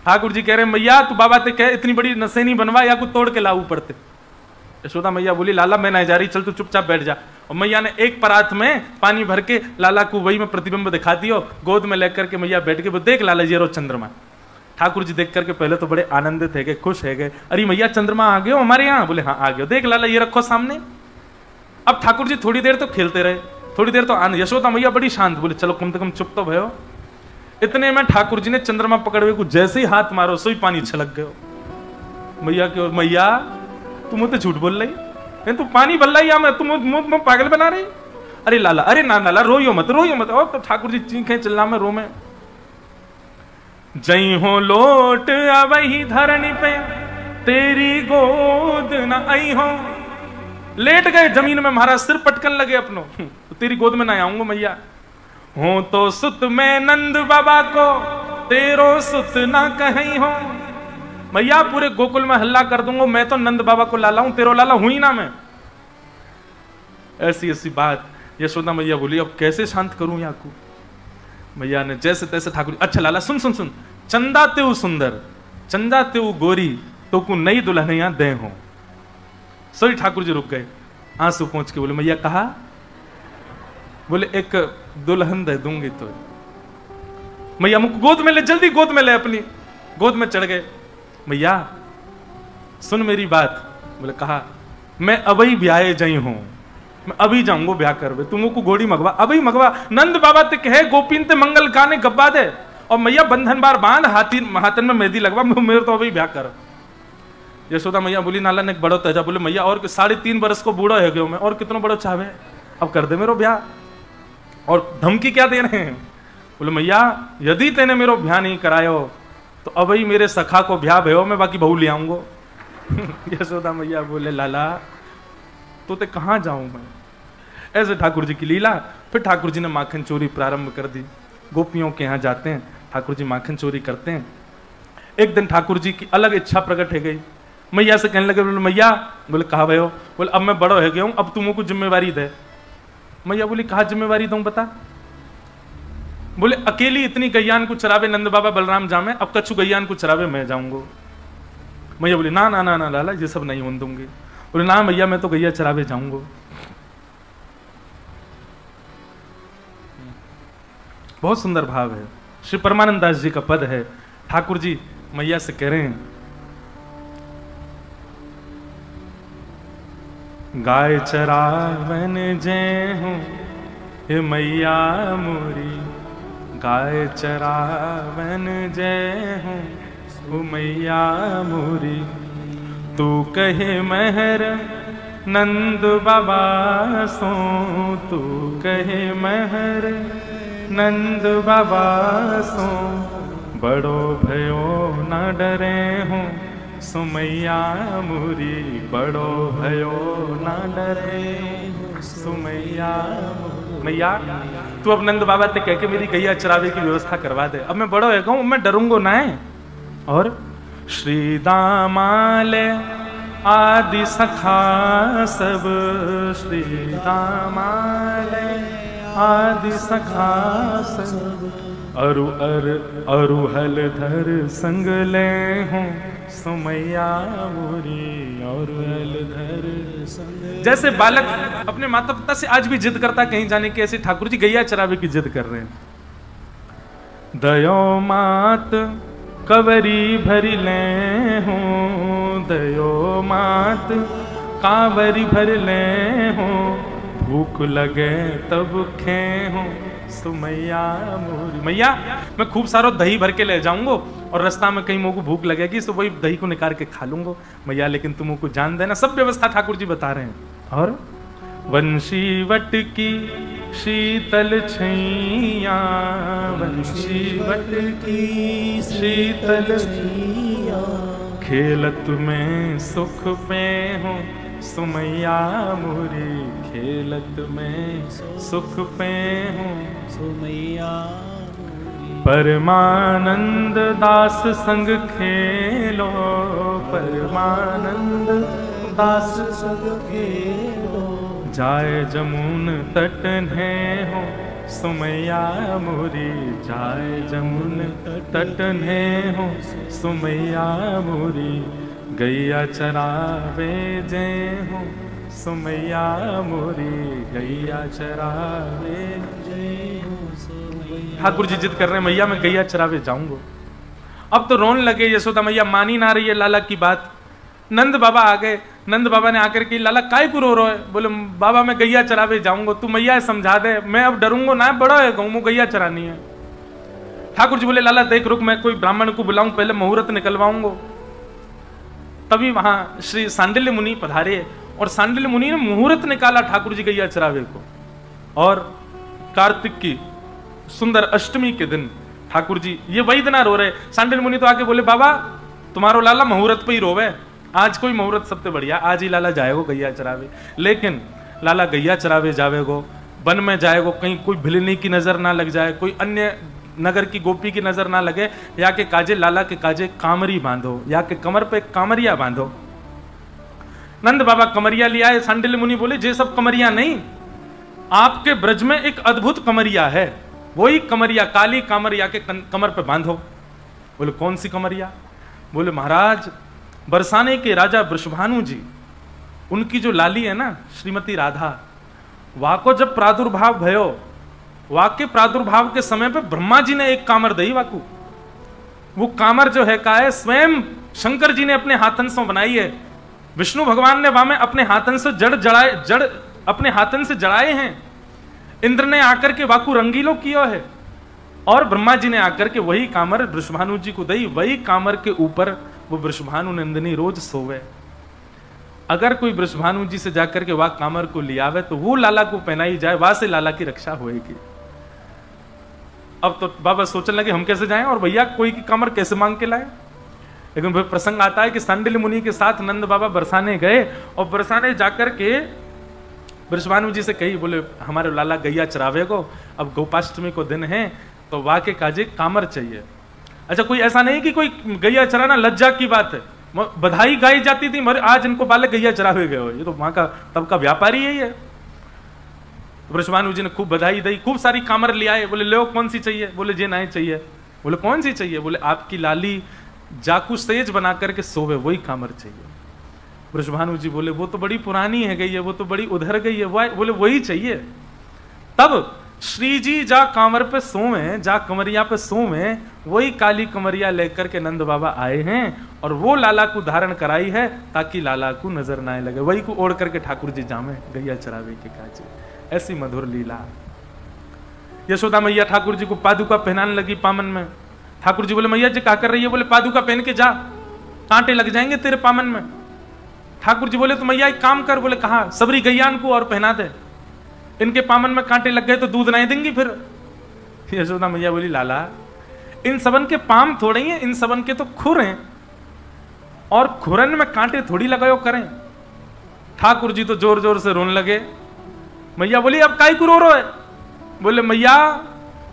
ठाकुर जी कह रहे मैया तू बाबा ते कह इतनी बड़ी नसेनी बनवा या कुछ तोड़ के लाऊ पड़ते। यशोदा मैया बोली लाला मैं नहीं जा रही, चल तू चुपचाप बैठ जा। और मैया ने एक परात में पानी भर के लाला को वही में प्रतिबिंब दिखा दियो, गोद में लेकर के मैया बैठ के वो देख लाला जी रो चंद्रमा। ठाकुर जी देख करके पहले तो बड़े आनंदित है गए, खुश है गए, अरे मैया चंद्रमा आ गए हो हमारे यहाँ? बोले हाँ आ गए। देख लाला ये रखो सामने। अब ठाकुर जी थोड़ी देर तो खेलते रहे, थोड़ी देर तो आनंद। यशोदा मैया बड़ी शांत, बोले चलो कम से कम चुप तो भयो। इतने में ठाकुर जी ने चंद्रमा पकड़े हुए को जैसे ही हाथ मारो सोई पानी छलक गयो। मैया की ओर, मैया तुम मुझे झूठ बोल रही, तू पानी बल्ला या मैं तुम मुझ पागल बना रही? अरे लाला, अरे ना लाला रोइयो मत, रोइयो मत। और तो ठाकुर जी चीखे चिल्ला में रो में। जई हो लोट अवही धरनी पे तेरी गोद न आई हो। लेट गए जमीन में, महाराज सिर पटकन लगे अपनो, तो तेरी गोद में ना आऊंगा मैया। हो तो सुत में नंद बाबा को तेरो सुत ना कहीं हो। मैया पूरे गोकुल में हल्ला कर दूंगा, मैं तो नंद बाबा को लाला हूं, तेरो लाला हूं ही ना मैं। ऐसी ऐसी बात। यशोदा मैया बोली अब कैसे शांत करूं या को? मैया ने जैसे तैसे ठाकुर, अच्छा लाला सुन सुन सुन, चंदा तेऊ सुंदर, चंदा तेऊ गोरी, तो को नई दुल्हनिया दे हो। सॉरी ठाकुर जी रुक गए, आंसू पहुंच के बोले मैया कहा? बोले एक दुल्हन दे दूंगी तो। मैया मुझको गोद में ले, जल्दी गोद में ले, अपनी गोद में चढ़ गए। मैया सुन मेरी बात। बोले कहा? मैं अभी ब्याहे जाई हूं, मैं अभी जाऊंगा ब्याह करवे, तुमको घोड़ी मंगवा, अभी मंगवा। नंद बाबा ते कहे गोपीन ते मंगल गाने गब्बा दे, और मैया बंधन बार बांध, हाथन में मेहंदी लगवा, मेरे तो अभी ब्याह कर। यशोदा मैया बोली नाला ने बड़ो तेजा। बोले मैया और 3.5 बरस को बूढ़ा है गयो मैं, और कितना बड़ो चाहे, अब कर दे मेरो ब्याह। और धमकी क्या दे रहे हैं? बोले मैया यदि तेने मेरो ब्याह नहीं करायो तो अब ही मेरे सखा को ब्याह भयो, मैं बाकी बहू ले आऊंगो। यशोदा मैया बोले लाला तो ते कहां जाऊं मैं? ऐसे ठाकुर जी की लीला। फिर ठाकुर जी ने माखन चोरी प्रारंभ कर दी। गोपियों के यहाँ जाते हैं, ठाकुर जी माखन चोरी करते हैं। एक दिन ठाकुर जी की अलग इच्छा प्रकट है गई। मैया से कहने लगे, बोले मैया, बोले कहा भयो? बोले अब मैं बड़ो हो गया हूं, अब तुमको जिम्मेवारी दे। मैया बोली कहा जिम्मेवारी दूं बता? बोले अकेली इतनी गैयान को चरावे नंद बाबा बलराम जामे, अब कछु गैयान को चरावे मैं जाऊंगा। मैया बोली ना ना ना ना लाला ये सब नहीं होने दूंगी। बोले ना मैया मैं तो गैया चरावे जाऊंगा। बहुत सुंदर भाव है, श्री परमानंद दास जी का पद है। ठाकुर जी मैया से कह रहे हैं, गाय चरावन जय हूं हे मैया मोरी, गाय चरावन जय हूं ओ मैया मोरी। तू कहे महर नंद बाबा सो, तू कहे महर नंद बाबा सो, बड़ो भयो न डरे हूं सुमैया मोरी, बड़ो भयो न डरे सुमैया। मैया तू अब नंद बाबा ते कह के मेरी गैया चरावे की व्यवस्था करवा दे, अब मैं बड़ो है कहूं, मैं डरूंगो ना है। और श्री दामाले आदि सखा सब, श्री दामाले आदि सखा सब, अरु हल धर संग ले हूं सुमैया मोरी, और हल धर संग। जैसे बालक अपने माता पिता से आज भी जिद करता कहीं जाने की, ऐसे ठाकुर जी गैया चरावे की जिद कर रहे हैं। दयो मात कवरी भरी ले हूं, दयो मात कावरी भर ले हूं, भूख लगे तब खे हूं सुमैया मोरी। मैया मैं खूब सारा दही भर के ले जाऊंगा, और रास्ता में कहीं मुझको भूख लगेगी तो वही दही को निकाल के खा लूंगा। मैया लेकिन तुमको जान देना, सब व्यवस्था ठाकुर जी बता रहे हैं। और वंशी वट की शीतल छैया, वंशी वट की शीतल छैया, खेलत में सुख पे हूँ सुमैया मोरी, खेलत में सुख पे हूँ सुमैया। परमानंद दास संग खेलो, परमानंद दास संग खेलो, जाए जमुन तट ने हो सुमैया मोरी जाए जमुन तटने हो, सुमैया मोरी गैया चरावे जे हो, सुमैया मोरी गैया चरावे जे हो। ठाकुर जी जिद कर रहे हैं, मैया मैं गैया चरावे जाऊंगा। अब तो रोने लगे, यशोदा मैया मानी ना रही है लाला की बात। नंद बाबा आ गए, नंद बाबा ने आकर के, लाला काय को रो रहे हो? बोले बाबा मैं गैया चरावे जाऊंगा, तू मैया समझा दे, मैं अब डरूंगा ना, बड़ा है गऊ गैया चरानी है। ठाकुर जी बोले लाला देख रुक, मैं कोई ब्राह्मण को बुलाऊं, पहले मुहूर्त निकलवाऊंगा। तभी वहां श्री सांडिल्य मुनि पधारे और सांडिल्य मुनि ने मुहूर्त निकाला ठाकुर जी गैया चरावे को। और कार्तिक की सुंदर अष्टमी के दिन ठाकुर जी, ये वही दिन रो रहे, सांडिल्य मुनि तो आके बोले बाबा तुम्हारो लाला मुहूर्त पे ही रोवे, आज कोई मुहूर्त सबसे बढ़िया, आज ही लाला जाएगो गैया चरावे। लेकिन लाला गैया चरावे जावेगो, वन में जाएगो, कहीं कोई भिलनी की नजर ना लग जाए, कोई अन्य नगर की गोपी की नजर ना लगे, या के काजे लाला के काजे कामरी बांधो, या के कमर पे कामरिया बांधो। नंद बाबा कमरिया लिया है। सांडिल्य मुनि बोले जे सब कमरिया नहीं, आपके ब्रज में एक अद्भुत कमरिया है, वही कमरिया काली कामरिया के कमर पे बांधो। बोले कौन सी कमरिया? बोले महाराज बरसाने के राजा वृषभानु जी, उनकी जो लाली है ना श्रीमती राधा, वहां को जब प्रादुर्भाव भयो, वहां के प्रादुर्भाव के समय पे ब्रह्मा जी ने एक कामर दई वाकू। वो कामर जो है का है, स्वयं शंकर जी ने अपने हाथन से बनाई है। विष्णु भगवान ने वहां में अपने हाथन से जड़ अपने हाथन से जड़ाए हैं। इंद्र ने आकर के वाकू रंगीलो किया है, और ब्रह्मा जी ने आकर के वही कामर वृषभानु जी को दई। वही कामर के ऊपर वो वृषभानु नंदिनी रोज सोवे। अगर कोई वृषभानु जी से जाकर के वह कामर को लियावे तो वो लाला को पहनाई जाए, वहां से लाला की रक्षा होएगी। अब तो बाबा सोचने लगे हम कैसे जाएं, और भैया कोई की कामर कैसे मांग के लाए। लेकिन फिर प्रसंग आता है कि सांडिल्य मुनि के साथ नंद बाबा बरसाने गए, और बरसाने जाकर के वृषभानु जी से कही, बोले हमारे लाला गैया चरावे को, अब गोपाष्टमी को दिन है, तो वाह के काजे कामर चाहिए। अच्छा कोई ऐसा नहीं कि कोई गैया चराना लज्जा की बात है, बधाई गाई जाती थी मरे आज इनको बालक गैया चरावे गए हो, ये तो वहां का तब का व्यापारी यही है। वृषभानु जी ने खूब बधाई दी, खूब सारी कामर ले आए। बोले लो कौन सी चाहिए? बोले जे नहीं चाहिए। बोले कौन सी चाहिए? बोले आपकी लाली जाकू सेज बना करके सोवे वही कामर चाहिए। वृषभानु जी बोले वो तो बड़ी पुरानी है गई है, वो तो बड़ी उधर गई है, बोले वही चाहिए। तब श्री जी जा कांवर पे सोवे, जा कमरिया पे सोवे, वही काली कमरिया लेकर के नंद बाबा आए हैं, और वो लाला को धारण कराई है ताकि लाला को नजर ना लगे। वही को ओढ़ करके ठाकुर जी जामे गैया चरावे के काजे। ऐसी मधुर लीला। यशोदा मैया ठाकुर जी को पादुका पहनाने लगी पामन में। ठाकुर जी बोले मैया जी क्या कर रही है? बोले पादुका पहन के जा, कांटे लग जाएंगे तेरे पामन में। ठाकुर जी बोले तो मैया एक काम कर। बोले कहा? सबरी गैयान को और पहना दे, इनके पामन में कांटे लग गए तो दूध नहीं देंगी फिर। यशोदा मैया बोली लाला इन सबन के पाम थोड़े ही हैं, इन सबन के तो खुर हैं, और खुरन में कांटे थोड़ी लगायो करें। ठाकुर जी तो जोर जोर से रोने लगे। मैया बोली अब काई को रो रहे? बोले मैया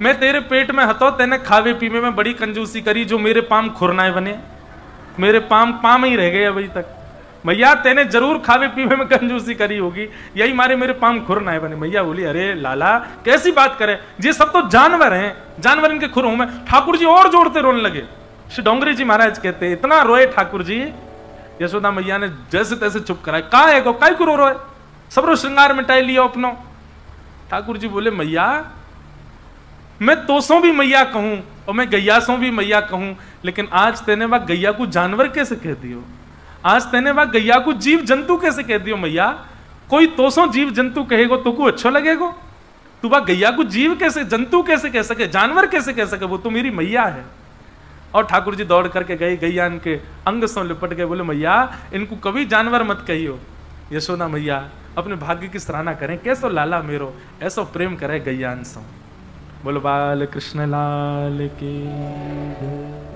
मैं तेरे पेट में हतो, तेने खावे पीवे में बड़ी कंजूसी करी, जो मेरे पाम खुरनाए बने, मेरे पाम ही रह गए अभी तक। मैया तेने जरूर खावे पीवे में कंजूसी करी होगी, यही मारे मेरे पाम खुरनाए बने। मैया बोली अरे लाला कैसी बात करे, ये सब तो जानवर हैं, जानवर इनके खुर हूं मैं। ठाकुर जी और जोड़ते रोने लगे। श्री डोंगरी जी महाराज कहते इतना रोए ठाकुर जी, यशोदा मैया ने जैसे तैसे चुप कराए। कहा है गो काय को रो रोए, सबरो श्रृंगार मिटाई लिया अपनो। ठाकुर जी बोले मैया मैं तोसों भी मैया कहूं और मैं गैयासों भी मैया कहूं, लेकिन आज तेने वह गैया को जानवर कैसे कह दियो, आज तेने वह गैया को जीव जंतु कैसे कह दियो। मैया कोई तोसों जीव जंतु कहेगो तो को अच्छा लगेगो, तू वह गैया को जीव कैसे जंतु कैसे कह सके, जानवर कैसे कह सके, वो तो मेरी मैया है। और ठाकुर जी दौड़ करके गए, गैया इनके अंग से लिपट गए। बोले मैया इनको कभी जानवर मत कहियो। यशोदा मैया अपने भाग्य की सराहना करें, कैसो लाला मेरो ऐसो प्रेम करे गैया। बोलो बाल कृष्ण लाल की।